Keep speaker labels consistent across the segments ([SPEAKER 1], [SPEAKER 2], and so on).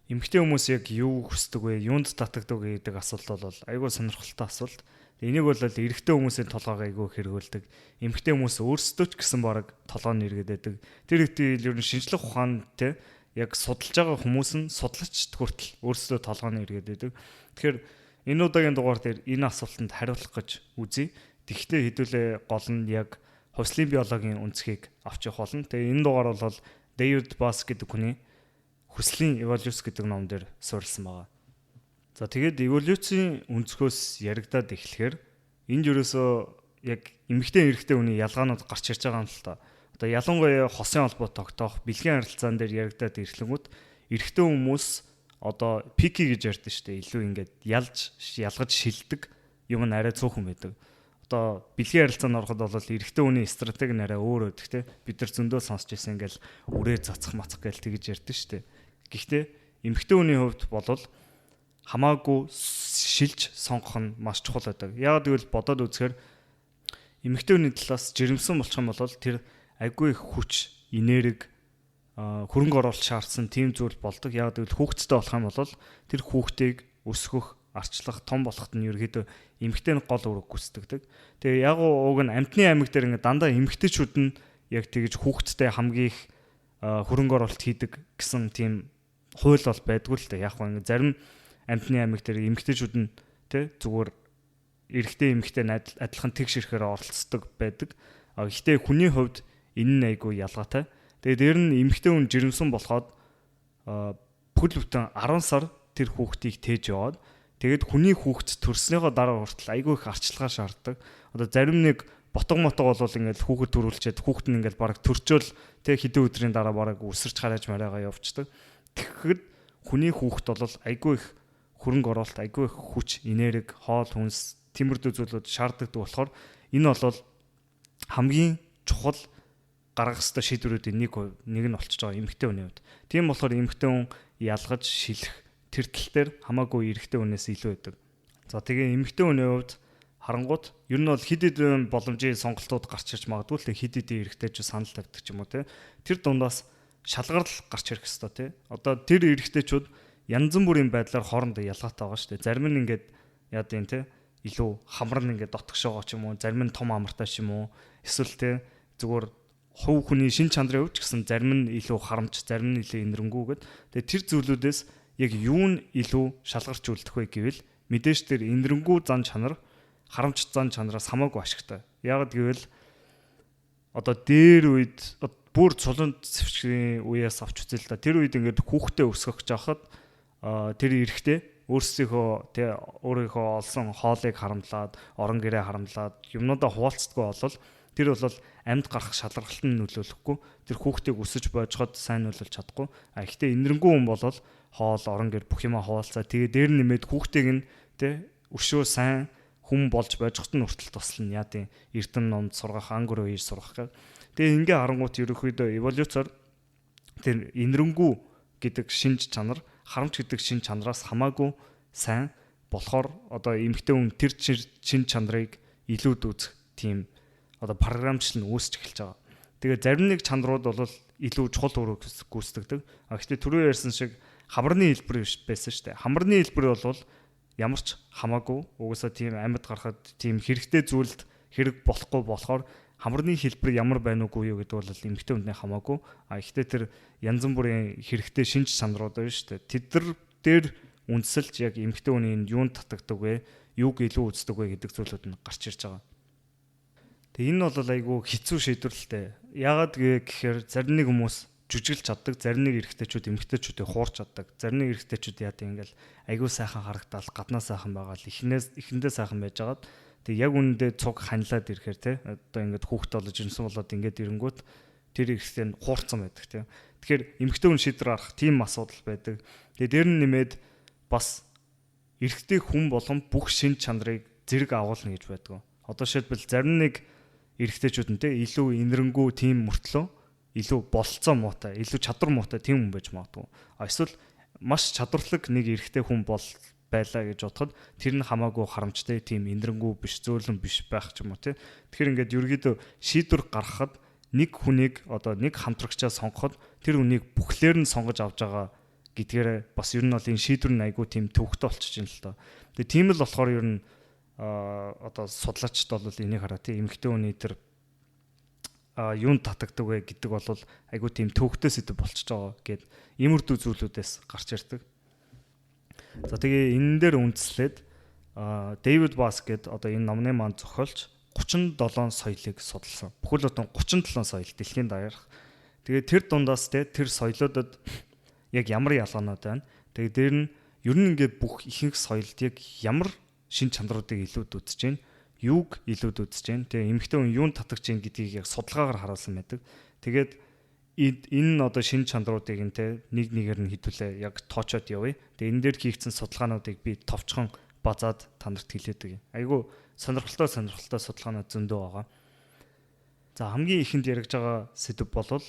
[SPEAKER 1] эмэгтэй хүмүүс яг юу хүсдэг вэ? Юунд татагддаг вэ гэдэг асуулт бол айгүй сонирхолтой асуулт. Энийг бол эрэгтэй хүмүүсийн толгойг айгүй хэрэгүүлдэг. Эмэгтэй хүмүүс өөрсдөө ч гэсэн бараг толгойн эргээд байдаг. Тэр ихтэй ер нь шинжлэх ухаанд те яг судалж байгаа хүмүүс нь судлаач хүртэл өөрсдөө толгойн эргээд байдаг. Тэгэхээр энэ удаагийн дугаар дээр энэ асуултанд хариулах гэж үзье. Тэгвэл хэдүүлээ гол нь яг хувьслын биологийн үнцгийг авч явах болно. Тэгээ энэ дугаар бол Дэвид Бас гэдэг хүний хүслийн эволюц гэдэг ном дээр суурилсан байгаа. За тэгээд эволюцийн өнцгөөс яригадаад эхлэхээр энд ерөөсөө яг эмэгтэй эрэгтэй хүний ялгаанууд гарч ирж байгаа юм л та. Одоо ялангуяа хосын холбоо тогтоох бэлгийн харилцаан дээр яригадаад ирэхлэнгүүт эрэгтэй хүмүүс одоо пики гэж ярьдэн шүү дээ. Илүү ингээд ялгаж шилдэг юм нь арай цөөхөн байдаг. Одоо бэлгийн харилцаанд ороход бол эрэгтэй хүний стратеги нь арай өөр өдөх те. Бид нар зөндөө сонсч ирсэн ингээл үрээ цацах мацах гээл тэгж ярьдэн шүү дээ. Гэхдээ эмэгтэй хүний хувьд бол хамаагүй шилж сонгох нь маш чухал байдаг. Яг гэвэл бодоод үзэхээр эмэгтэй хүний талаас жирэмсэн болчих юм бол тэр агүй их хүч, энерги, хөрөнгө оруулалт шаардсан тийм зүйл болдог. Яг гэвэл хүүхэдтэй болох юм бол тэр хүүхдийг өсгөх, арчлах, том болоход нь ерөөдөө эмэгтэй гол үүрэг гүйцэтгэдэг. Тэгээ яг уг нь амтны аймаг дээр ингээд дандаа эмэгтэйчүүд нь яг тэгж хүүхэдтэй хамгийн их хөрөнгө оруулалт хийдэг гэсэн тийм хууль бол байдгүй л дээ. Яг гоо ингээд зарим амтны аймаг дээр эмэгтэйчүүд нь тэ зүгээр эрэгтэй эмэгтэй адилхан тэгш ирэхээр оролцдог байдаг. Гэхдээ хүний хувьд энэ нь айгүй ялгаатай. Тэгээд дээр нь эмэгтэй хүн жирэмсэн болоход бүхэл бүтэн 10 сар тэр хүүхдийг тээж яваад тэгээд хүний хүүхд төрснөөгөө дараа хүртэл айгүй их арчилгаа шаарддаг. Одоо зарим нэг ботго мотго бол ингээд хүүхэд төрүүлчихэд хүүхэд нь ингээд бараг төрчөөл тэг хэдэн өдрийн дараа бараг өсөрч гарааж мараага явчихдаг. Тэгэхэд хүний хүүхэд бол айгүй их хөрөнгө оруулалт, айгүй их хүч, энерги, хоол хүнс, тиймэрдүү зүйлүүд шаарддаг болохоор энэ бол хамгийн чухал гаргах ёстой шийдвэрүүдийн нэг нь болчихж байгаа эмэгтэй хүний хувьд. Тийм болохоор эмэгтэй хүн ялгаж шилэх тэр тал дээр хамаагүй эрэгтэй хүнээс илүү байдаг. За тэгээ эмэгтэй хүний хувьд харангуут ер нь бол хэд хэдэн боломжийн сонголтууд гарч ирж магадгүй л хэд хэдэн эрэгтэйчүүд санал тавьдаг ч юм уу те. Тэр дундаас шалгарл гарч ирэх ёстой те. Одоо тэр эрэгтэйчүүд янз бүрийн байдлаар хоорондоо ялгаатай байгаа шүү дээ. Зарим нь ингээд яад юм те илүү хамар нь ингээд дотгошоогоо ч юм уу, зарим нь том амартай ч юм уу, эсвэл те зүгээр хувь хүний шин чанарын хувьд ч гэсэн зарим нь илүү харамч, зарим нь илүү инэрэнгүү гэд. Тэгээ тэр зүйлүүдээс яг юу нь илүү шалгарч үлдэх вэ гэвэл мэдээж тэр инэрэнгүү зан чанар харамч зан чанараас хамаагүй ашигтай. Яг гэвэл одоо дээр үед бүр цулуун цэвчгийн үеэс авч үзэл та тэр үед ингээд хүүхдээ өсгөх гэж хахад тэр эрэхтэй өөрийнхөө олсон хоолыг харамлаад, орон гэрээ харамлаад юмнуудаа хуваалцдаггүй болол тэр бол амьд гарах шалралт нь нөлөөлөхгүй. Тэр хүүхдийг өсөж бойжоход сайн нөлөөлж чадахгүй. Гэхдээ инэрэнгүү хүн бол хоол, орон гэр бүх юма хуваалцаа. Тэгээ дээр нэмээд хүүхдийг нь өшөө сайн хүн болж бойжоход нь хүртэл туслана. Яа тийм эрдэм номд сургах, ангөр үеэр сургах гэх. Тэгээ ингээ харангуут ерөөхдөө эволюцаар тэр инэрэнгүү гэдэг шинж чанар, харамч гэдэг шинж чанараас хамаагүй сайн болохоор одоо эмэгтэй хүн тэр шинж чанарыг илүүд үзэх тийм одоо програмчлал нь үүсч эхэлж байгаа. Тэгээ зарим нэг чанарууд бол илүү чухал үүрэг гүйцэтгэдэг. Гэхдээ түрүү ярьсан шиг хамарны хэлбэр байсан шүү дээ. Хамарны хэлбэр бол ямар ч хамаагүй угаасаа тийм амьд гарахад тийм хэрэгтэй зүйлд хэрэг болохгүй болохоор хамарны хэлбэр ямар байна уугүй юу гэдэг бол эмэгтэй хүнтэй хамаагүй. Гэхдээ тэр янз бүрийн хэрэгтэй шинж чанарууд байна шүү дээ. Тэд нар дээр үндэслэж яг эмэгтэй хүний юунд татагддаг вэ? Юуг илүү үздэг вэ гэдэг зүйлүүд нь гарч ирж байгаа. Тэгээ энэ бол айгүй хэцүү шийдвэрлэлтэй. Яагаад гэхээр зарим нэг хүмүүс жүжиглж чаддаг, зарим нэг эрэгтэйчүүд эмэгтэйчүүдийг хуурч чаддаг. Зарим нэг эрэгтэйчүүд яа тийм ингээл айгүй сайхан харагдал, гаднаа сайхан байгаа л эхэндээ сайхан байжгаад тэг яг үнэндээ цуг ханилаад ирэхээр те одоо ингээд хүүхд болж ирсэн болоод ингээд ирэнгүүт тэр эрэгтэй нь хуурцсан байдаг те. Тэгэхээр эмэгтэй хүн шийдвэр гаргах тийм асуудал байдаг. Тэгээ дээр нь нэмээд бас эрэгтэй хүн болгон бүх шинж чанарыг зэрэг агуулна гэж байдаг. Одоо шийдвэл зарим нэг эрэгтэйчүүдэнтэй илүү инэрэнгүү тийм мөртлөө илүү болцоо муутай, илүү чадвар муутай тийм хүн байж магадгүй. Эсвэл маш чадварлаг нэг эрэгтэй хүн байлаа гэж бодоход тэр нь хамаагүй харамчтай тийм инэрэнгүү биш, зөөлөн биш байх ч юм уу тий. Тэгэхээр ингээд ерөөдөө шийдвэр гаргахад нэг хүнийг одоо нэг хамтрагчаа сонгоход тэр хүнийг бүхлээр нь сонгож авч байгаа гэдгээр бас ер нь бол энэ шийдвэр нь айгүй тийм төвөгтэй болчихж байна л доо. Тэгээ тийм л болохоор ер нь одоо судлаачд бол энийг хараа тийм эмэгтэй хүний тэр юунд татагддаг вэ гэдэг бол айгүй тийм төвөгтэй сэдв болчихж байгаа гэд иймэрдүү зүйлүүдээс гарч ирдэг. За тэгээ энэ дээр үндэслээд Дэвид Бас гэдэг одоо энэ номны маань зохиолч 37 соёлыг судалсан. Бүхэл бүтэн 37 соёл дэлхийн даяарх. Тэгээ тэр дундаас тэр соёлуудад яг ямар ялгаанууд байна. Тэгээ дээр нь ер нь ингээд бүх ихэнх соёлд яг ямар шин чанаруудыг илүүд үзэж байна. Юуг илүүд үзэж байна. Тэгээ эмэгтэй хүн юунд татагч байна гэдгийг яг судалгаагаар харуулсан байдаг. Тэгээд энэ одоо шин чанаруудыг нэг нэгээр нь хэдүүлээ яг тоочоод явъя. Тэгээ энэ дээр хийгдсэн судалгаануудыг би товчхон базаад танарт хэлээдэг. Айгу сонирхолтой судалгаанууд зөндөө байгаа. За хамгийн ихэнд яригж байгаа сэдв бол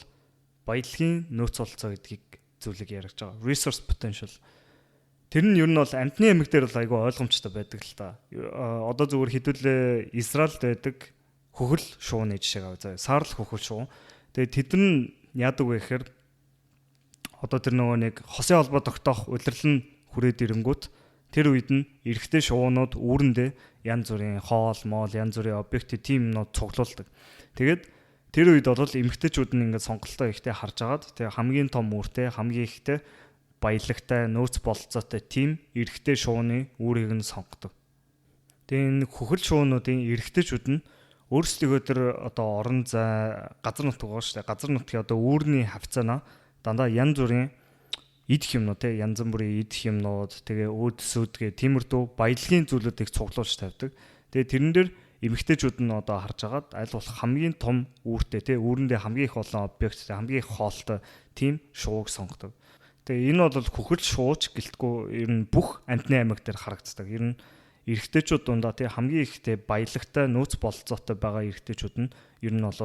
[SPEAKER 1] баялагын нөөц болцоо гэдгийг зүйлийг яригж байгаа. Resource potential. Тэр нь ер нь бол амтны эмэг дээр бол айгүй ойлгомжтой байдаг л та. Одоо зүгээр хэдүүлээ Израильд байдаг хөхөл шууны жишээг авъя. Саарл хөхөл шуу. Тэгээд тэд нь яадаг вэ гэхээр одоо тэр нөгөө нэг хосын холбоо тогтоох улирал нь хүрээд ирэнгүүт тэр үед нь эрэгтэй шуунууд үүрэндээ янз бүрийн хоол, моол, янз бүрийн объектив тим юмнууд цуглуулдаг. Тэгээд тэр үед бол эмэгтэйчүүд нь ингээд сонголтоо ихтэй харж агаад тэгээ хамгийн том үүртэй, хамгийн ихтэй баялагтай, нөөц бололцоотой тим эрэгтэй шууны үүрийг нь сонгодог. Тэгээ энэ хөхөл шуунуудын эрэгтэйчүүд нь өөрсдөө тэр одоо орон зай, газар нутг байгаа шүү дээ. Газар нутгийн одоо үүрний хавцаанаа дандаа янз бүрийн идэх юмнууд янз бүрийн идэх юмнууд тэгээ өөдсөдгээ тиймэрдүү баялагын зүйлүүдийг цуглуулж тавьдаг. Тэгээ тэрэн дээр эмэгтэйчүүд нь одоо харж агаад аль болох хамгийн том үүртэй үүрэндээ хамгийн их олон объекттэй хамгийн их хоолтой тим шууг сонгодог. Тэгээ энэ бол хөхөл шууч гэлтгүй ер нь бүх амтны аймаг дээр харагддаг. Ер нь эрэгтэйчүүд дундаа хамгийн ихтэй баялагтай нөөц бололцоотой байгаа эрэгтэйчүүд нь ер нь бол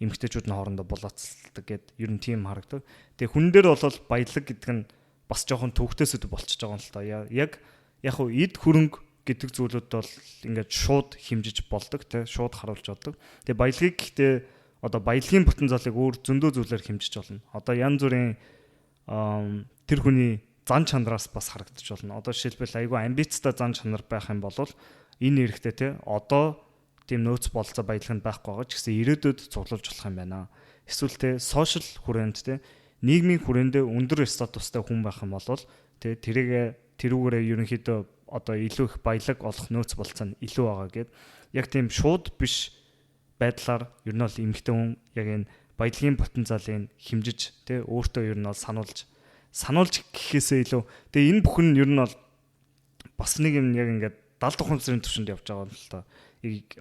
[SPEAKER 1] эмэгтэйчүүд нь хоорондоо булаацалдаг гэд ер нь тийм харагдаг. Тэгээ хүн дээр бол баялаг гэдэг нь бас жоохон төвхтэй сэдв болчихж байгаа юм л та. Яг уу эд хөрөнгө гэдэг зүйлүүд бол ингээд шууд хэмжиж болдог шууд харуулж болдог. Тэгээ баялагыг гэхдээ одоо баялагын потенциалыг өөр зөндөө зүйлээр хэмжиж болно. Одоо янз бүрийн тэр хүний зан чанараас бас харагдаж болно. Одоо жишээлбэл айгүй амбицтай зан чанар байх юм бол энэ эрэхтэй одоо тийм нөөц бололцоо баялаг нь байхгүй байгаа ч гэсэн ирээдүйд цуглуулж болох юм байна. Эсвэл сошиал хүрээнд нийгмийн хүрээндээ өндөр статустай хүн байх юм бол тэрүүгээрээ ерөнхийдөө одоо илүү их баялаг олох нөөц бололцоо нь илүү байгаа гэд яг тийм шууд биш байдлаар ер нь бол эмэгтэй хүн яг энэ баялагын потенциалыг хэмжиж өөртөө ер нь бол сануулж гэхээсээ илүү тэгээ энэ бүхэн нь ер нь бол бас нэг юм яг ингээд 70 ухамсарын түвшинд явж байгаа юм л та.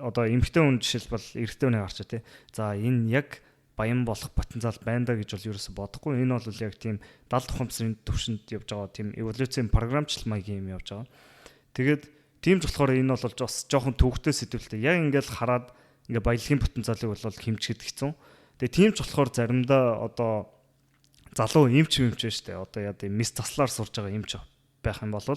[SPEAKER 1] Одоо эмэгтэй хүн жишээлбэл эрэгтэй хүнээ харчаа за энэ яг баян болох потенциал байна да гэж бол ерөөсө бодохгүй. Энэ бол яг тийм 70 ухамсарын түвшинд явж байгаа тийм эволюцийн програмчлал маягийн юм явж байгаа. Тэгээд тийм ч болохоор энэ бол бас жоохон төвхтэй сэдвэлтэй. Яг ингээд хараад ингээд баялагын потенциалыг бол хэмжихэд хэцүү. Тэгээ тийм ч болохоор заримдаа одоо залуу эмч штэ одоо яа гэм мис заслаар сурж байгаа эмч байх юм бол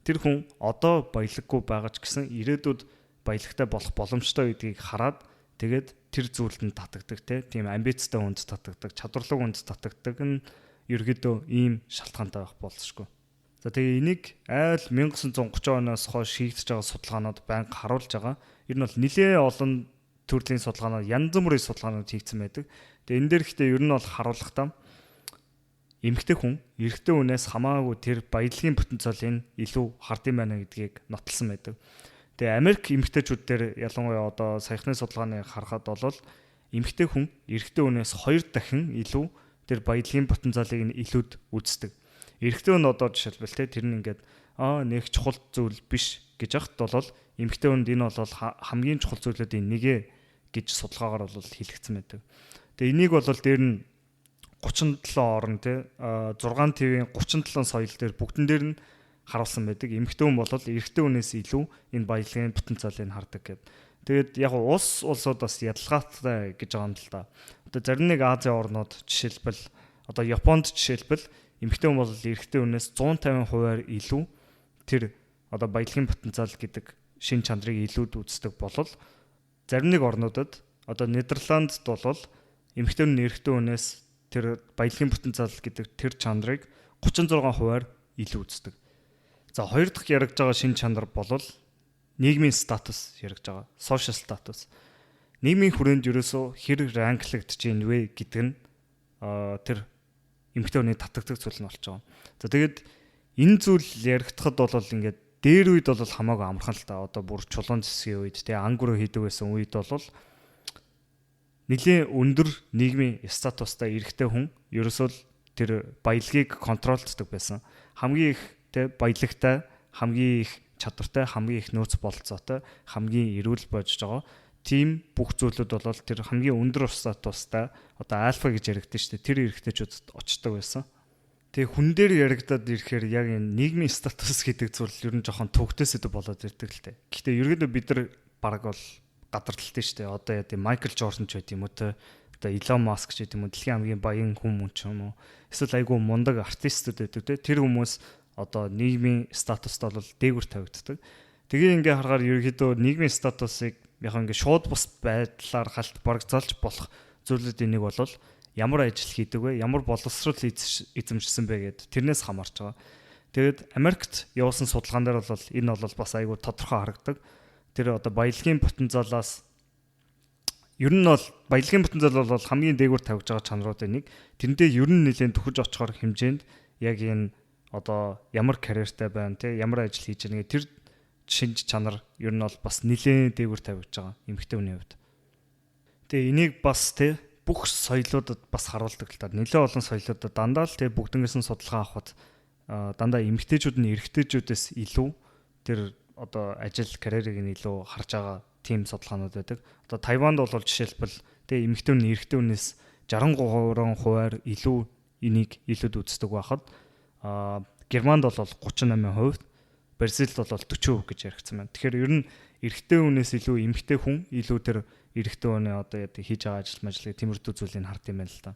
[SPEAKER 1] тэр хүн одоо баялаггүй байгаа ч гэсэн ирээдүйд баялагтай болох боломжтой гэдгийг хараад тэгээд тэр зүйлд нь татагдаг тийм амбицтай хүнд татагдаг, чадварлаг хүнд татагдаг нь ерөөдөө ийм шалтгаантай байх болзошгүй. За тэгээ энийг айл 1930 оноос хойш хийгдэж байгаа судалгаанууд байнга харуулж байгаа. Ер нь бол нэлээд олон төрлийн судалгаанууд, янз бүрийн судалгаанууд хийгдсэн байдаг. Тэгээ энэ дээр ихтэй ер нь бол харуулахдаа эмэгтэй хүн эрэгтэй хүнээс хамаагүй тэр баялагын потенциалыг илүү хардсан байна гэдгийг нотолсон байдаг. Тэгээ Америк эмэгтэйчүүд дээр ялангуяа одоо саяхны судалгааныг харахад бол эмэгтэй хүн эрэгтэй хүнээс 2 дахин илүү тэр баялагын потенциалыг нь илүүд үздэг. Эрэгтэй хүн одоо жишээлбэл тэр нь ингээд нэг чухал зүйл биш гэж ахт бол эмэгтэй хүнд энэ бол хамгийн чухал зүйлүүдийн нэгэ гэж судалгаагаар бол хэлэгдсэн байдаг. Тэгээ энийг бол дээр нь 37 орн 6 ТV-ийн 37 соёл дээр бүгдэн дээр нь харуулсан байдаг. Эмэгтэй хүн бол эрэгтэй хүнээс илүү энэ баялагын потенциалыг хардаг гэдэг. Тэгээд яг улсууд бас ялгаатай гэж байгаа юм л да. Одоо зарим нэг Азийн орнууд жишээлбэл одоо Японд жишээлбэл эмэгтэй хүн бол эрэгтэй хүнээс 150% илүү тэр одоо баялагын потенциал гэдэг шин чанарыг илүүд үздэг болол зарим нэг орнуудад одоо Нидерландд бол эмэгтэй хүн эрэгтэй хүнээс тэр баялагын потенциал гэдэг тэр чанарыг 36% илүү үздэг. За хоёр дахь яригдж байгаа шинэ чанар бол нийгмийн статус яригдж байгаа. Social status. Нийгмийн хүрээнд ерөөсөө хэр ранглагдж ийн вэ гэдэг нь тэр эмэгтэй хүний татагддаг зүйл нь болж байгаа. За тэгээд энэ зүйл яригдахад бол ингээд дээр үед бол хамаагүй амархан л та. Одоо бүр чулуун зэсгийн үед те ангур хийдэг байсан үед бол нэлийн өндөр нийгмийн статустай эрэгтэй хүн ерөөсөө тэр баялагийг контролддог байсан. Хамгийн их те баялагтай, хамгийн их чадвартай, хамгийн их нөөц бололцоотой, хамгийн эрүүл бодож байгаа. Тийм бүх зүйлүүд бол тэр хамгийн өндөр статустай одоо альфа гэж яригдсан шүү дээ. Тэр эрэгтэйчүүд очдог байсан. Тэгээ хүн дээр яригадад ирэхээр яг энэ нийгмийн статус гэдэг зүйл ер нь жоохон төвхтөөсөд болоод ирдэг л дээ. Гэхдээ ерөөдөө бид нар баг бол гадарлалтай шүү дээ. Одоо яа гэм Майкл Жордан ч байт юм уу те. Одоо Илон Маск ч байт юм уу. Дэлхийн хамгийн баян хүн ч юм уу. Эсвэл айгүй мундаг артистууд байдаг те. Тэр хүмүүс одоо нийгмийн статуст бол дээгүр тавигддаг. Тэгээ ингээ харахаар ерөөдөө нийгмийн статусыг яг ингээ шууд бус байдлаар халт барагцаалж болох зүйлүүдийн нэг бол ямар ажил хийдэг вэ? Ямар боловсрол эзэмшсэн бэ гэд тэрнээс хамаарч байгаа. Тэгээд Америкт явуулсан судалгаан дээр бол энэ бол бас айгүй тодорхой харагдаг. Тэр одоо баялагын потенциалаас ер нь бол баялагын потенциал бол хамгийн дээгүүр тавьж байгаа чанаруудын нэг. Тэрнээ ер нь нэлээд төхөж очихоор хэмжээнд яг энэ одоо ямар карьертай байна те ямар ажил хийж байгаа тэр шинж чанар ер нь бол бас нэлээд дээгүүр тавьж байгаа эмэгтэй хүний хувьд. Тэгээ энийг бас те бүх соёлуудад бас харуулдаг л та. Нэлээд олон соёлуудад дандаа л те бүгднгээс нь судалгаа авахд дандаа эмэгтэйчүүд нь эрэгтэйчүүдээс илүү тэр одоо ажил карьерийг нь илүү харж байгаа тийм судалгаанууд байдаг. Одоо Тайванд бол жишээлбэл те эмэгтэй хүн эрэгтэй хүнээс 63% илүү энийг илүүд үздэг байхад Германд бол 38%, Бразилд бол 40% гэж яригдсан байна. Тэгэхээр ер нь эрэгтэй хүнээс илүү эмэгтэй хүн илүү тэр эрэгтэй хүний одоо хийж байгаа ажил мэжлэг тиймэрхүү зүйлийг хард юм байна л да.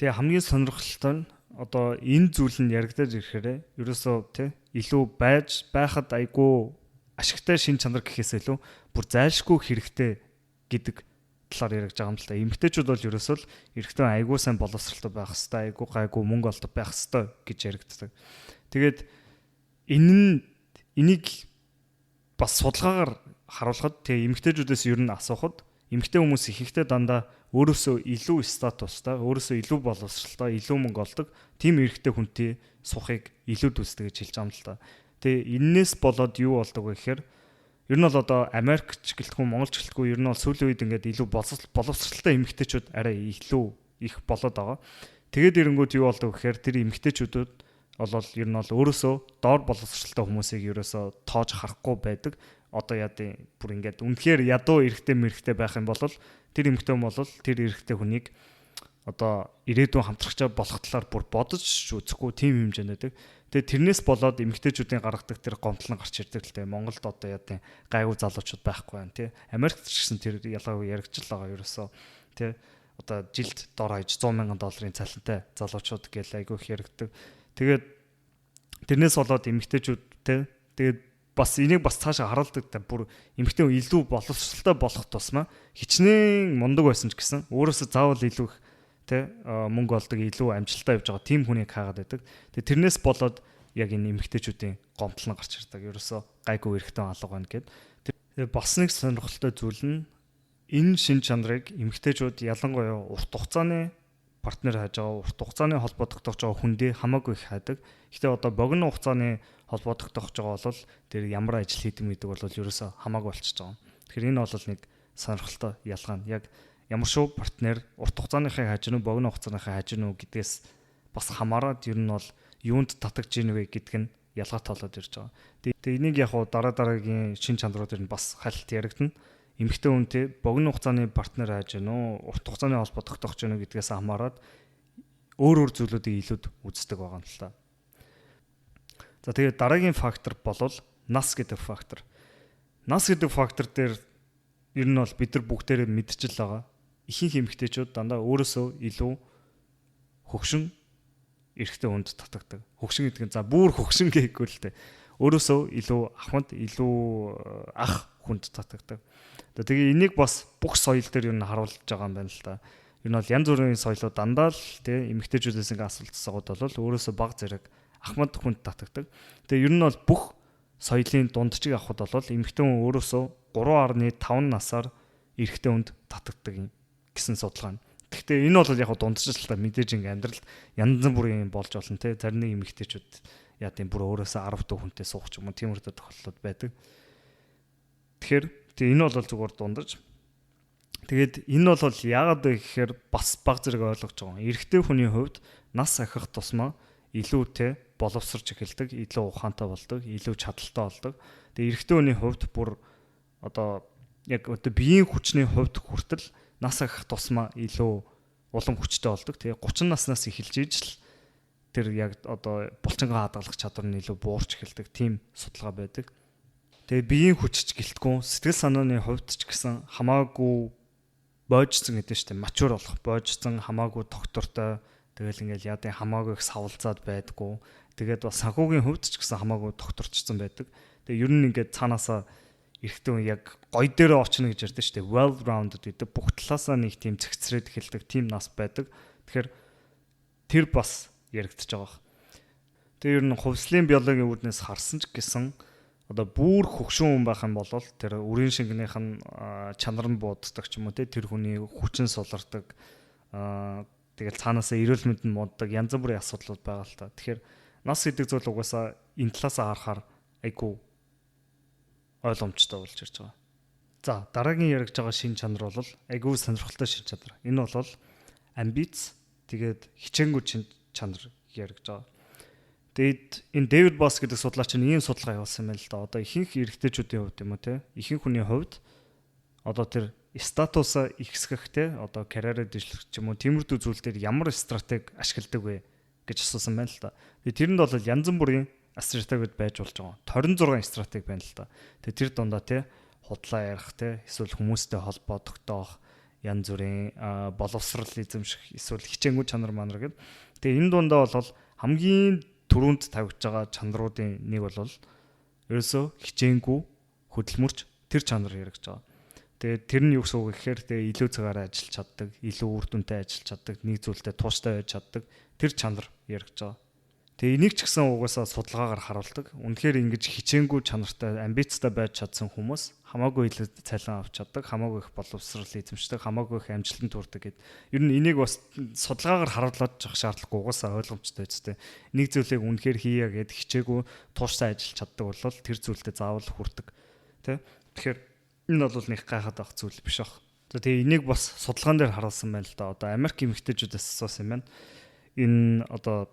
[SPEAKER 1] Тэгээ хамгийн сонирхолтой нь одоо энэ зүйл нь яригдаж ирэхээр ерөөсөө тий илүү байхад айгүй ашигтай шин чанар гэхээс илүү бүр зайлшгүй хэрэгтэй гэдэг талаар яригдж байгаа юм л да. Эмэгтэйчүүд бол ерөөсөө л эрэгтэй айгүй сайн боловсралтай байх хэвээр, айгүй гайгүй мөнгө олдог байх хэвээр гэж яригддаг. Тэгээд энийг бас судалгаагаар харуулхад тэгээ эмэгтэйчүүдээс ер нь асуухад эмэгтэй хүмүүс ихэнхдээ дандаа өөрөөсөө илүү статустай, өөрөөсөө илүү боловсралтай, илүү мөнгө олдог тийм эрэгтэй хүнтэй сухыг илүү дүсдэг гэж хэлж байгаа юм л да. Тэгээ энээс болоод юу болдог вэ гэхээр ер нь бол одоо Америкч гэлтгүй Монголч гэлтгүй ер нь бол сүүлийн үед ингээд илүү боловсралтай эмэгтэйчүүд арай илүү их болоод байгаа. Тэгээд ирэнгүүт юу болдог гэхээр тэр эмэгтэйчүүдүүд бол ер нь бол өөрөөсөө доор боловсралтай хүмүүсийг ерөөсөө тоож харахгүй байдаг. Одоо яа дээ бүр ингээд үнэхээр ядуу эрэгтэй мэрэгтэй байх юм бол тэр эмэгтэй хүн бол тэр эрэгтэй хүнийг одоо ирээдүйн хамтрагчаа болох талаар бүр бодож үзэхгүй тийм хэмжээнд байдаг. Тэгээ тэрнээс болоод эмэгтэйчүүдийн гаргадаг тэр гомдлон гарч ирдэг л дээ. Монголд одоо яа дээ гайгүй залуучууд байхгүй байна тий. Америкт ч гэсэн тэр ялгаагүй яригдчихл байгаа ерөөсөө тий. Одоо жилд дор хаяж $100,000 цалинтай залуучууд гээл айгүй их яригддаг. Тэгээд тэрнээс болоод эмэгтэйчүүд тий. Тэгээд бас энийг бас цаашаа харуулдаг та бүр эмэгтэй илүү боловсралтай болох тусмаа хичнээн мундаг байсан ч гэсэн өөрөөсөө заавал илүү их тэ мөнгө олдог илүү амжилттай явж байгаа тийм хүнийг хаагаад байдаг. Тэгээ тэрнээс болоод яг энэ эмэгтэйчүүдийн гомдлон гарч ирдэг. Ерөөсөө гайгүй эрэхтэн алга байна гэд. Тэгээ бас нэг сонирхолтой зүйл нь энэ шин чанарыг эмэгтэйчүүд ялангуяа урт хугацааны партнер хайж байгаа, урт хугацааны холбоо тогтоож байгаа хүндээ хамаагүй их хайдаг. Гэхдээ одоо богино хугацааны холбоо тогтоож байгаа бол тэр ямар ажил хийдэг мэддэг бол ерөөсөө хамаагүй болчихж байгаа. Тэгэхээр энэ бол нэг сонирхолтой ялгаа нь. Яг ямар шүү партнер урт хугацааныхаа хайж гэнэ, богино хугацааныхаа хайж гэнэ гэдгээс бас хамаарат ер нь бол юунд татагж ийн вэ гэдг нь ялгаатай болоод ирж байгаа. Тэгээ энийг яг дараагийн шин чанаруудыг нь бас хальт яригдана. Эмэгтэй хүнтэй богино хугацааны партнер хайж гэнэ үү, урт хугацааны холбоо тогтоож гэнэ гэдгээс хамаарат өөр зүйлүүдийг илүүд үздэг байгаа юм л та. За тэгээд дараагийн фактор бол нас гэдэг фактор. Нас гэдэг фактор дээр ер нь бол бид нар бүгдээрээ мэдчихэл байгаа. Ихэнх эмэгтэйчүүд дандаа өөрөөсөө илүү хөгшин эрэгтэй хүнд татагдаг. Хөгшин гэдэг нь за бүр хөгшин гэхгүй л дээ. Өөрөөсөө илүү ахмад, илүү ах хүнд татагдаг. Тэгээ энийг бас бүх соёл дээр ер нь харуулж байгаа юм байна л да. ер нь бол янз бүрийн соёлууд дандаа л тий эмэгтэйчүүдээс ингээ асуулт асуугаад бол өөрөөсөө баг зэрэг ахмад хүнд татагддаг. Тэгээ ер нь бол бүх соёлын дундчиг авахд бол эмэгтэй хүн өөрөөсөө 3.5 насаар эрэгтэй хүнд татагддаг юм гэсэн судалгаа нь. Гэхдээ энэ бол яг дундчилтаа мэдээж ингээ амьдралд янз бүрийн болж болно тий. Зарим нэг эмэгтэйчүүд яа тийм бүр өөрөөсөө 10 дэх хүнтэй суух ч юм уу тиймэрхүү тохиолдлууд байдаг. Тэгэхээр энэ бол зүгээр дундаж. Тэгээд энэ бол яагаад вэ гэхээр бас баг зэрэг ойлгож байгаа. Эрэгтэй хүний хувьд нас ахих тусмаа илүүтэй боловсрч эхэлдэг, илүү ухаантай болдог, илүү чадaltaй болдог. Тэгээд эрэгтэй хүний хувьд бүр яг биеийн хүчний хувьд хүртэл нас ахих тусмаа илүү улам хүчтэй болдог. Тэгээ 30 наснаас эхэлж ижил тэр яг булчингаа хадгалах чадвар нь илүү буурч эхэлдэг тийм судалгаа байдаг. Тэгээ биеийн хүчч гэлтгүү сэтгэл санааны хувьд ч гэсэн хамаагүй боожсон гэдэг нь шүү дээ. Мачур болох, боожсон, хамаагүй тогтвортой. Тэгэл ингээл яадын хамаагүй их савлцаад байдгүй. Тэгээд бас санхүүгийн хувьд ч гэсэн хамаагүй тогтворчсон байдаг. Тэгээ ер нь ингээд цаанаасаа эрэгтэй хүн яг гой дээрээ очно гэж ярьдэн шүү дээ. Well rounded гэдэг бүх талаасаа нэг тийм цэгцрээд эхэлдэг тийм нас байдаг. Тэгэхээр тэр бас яригдчихэж байгаа. Тэгээ ер нь хувьслын биологийн үүднээс харсан ч гэсэн бүр хөгшин хүн байх юм бол тэр үрийн шингэнийх нь чанар нь бууддаг ч юм уу тэр хүний хүчин сулардаг тэгэл цаанаасаа эрүүл мэнд нь мууддаг янз бүрийн асуудлууд байгаа л та. Тэгэхээр нас гэдэг зүйл угаасаа энэ талаасаа харахаар айгүй ойлгомжтой болж ирж байгаа. За дараагийн яригдж байгаа шин чанар бол айгүй сонирхолтой шин чанар. Энэ бол амбиц тэгээд хичээнгү шин чанар яригдж байгаа. Тэгээд энэ Дэвид Босс гэдэг судлаач нь ийм судалгаа явуулсан юм л да. Ихэнх эрэгтэйчүүдийн хувьд юм уу те. Ихэнх хүний хувьд тэр статусаа ихсгэх те карьераа дэвшлэх ч юм уу тиймэрдүү зүйл дээр ямар стратеги ашигладаг вэ гэж асуусан байна л да. Тэгээд тэрэнд бол янз бүрийн стратегиуд байж болж байгаа. 26 стратеги байна л да. Тэгээд тэр дундаа те худлаа ярих те эсвэл хүмүүстэй холбоо тогтоох янз бүрийн боловсрал эзэмших эсвэл хичээнгү чанар манар гэдэг. Тэгээд энэ дундаа бол хамгийн түрүүнд тавьж байгаа чанаруудын нэг бол ерөөсөө хичээнгү хөдөлмөрч тэр чанар яригдж байгаа. Тэгээд тэр нь юу гэсэн үг гэхээр тэгээ илүү цагаараа ажиллаж чаддаг, илүү үр дүнтэй ажиллаж чаддаг, нэг зүйлдээ тууштай байж чаддаг тэр чанар яригдж байгаа. Тэгээ энийг ч гэсэн угаасаа судалгаагаар харуулдаг. Үнэхээр ингэж хичээнгү чанартай, амбицтай байж чадсан хүмүүс хамаагүй илүү цалин авч чаддаг, хамаагүй их боловсрал эзэмшдэг, хамаагүй их амжилтанд хүрдэг гэд. Ер нь энийг бас судалгаагаар харуулж явах шаардлагагүй угаасаа ойлгомжтой үстэй. Нэг зүйлийг үнэхээр хийя гэд хичээгүү тууштай ажиллаж чаддаг бол тэр зүйлдээ заавал хүрдэг. Тэ? Тэгэхээр энэ бол нэг гайхаад авах зүйл биш ах. Тэгээ энийг бас судалгаан дээр харуулсан байна л да. Америк эмэгтэйчүүдээс асуусан юм байна. Энэ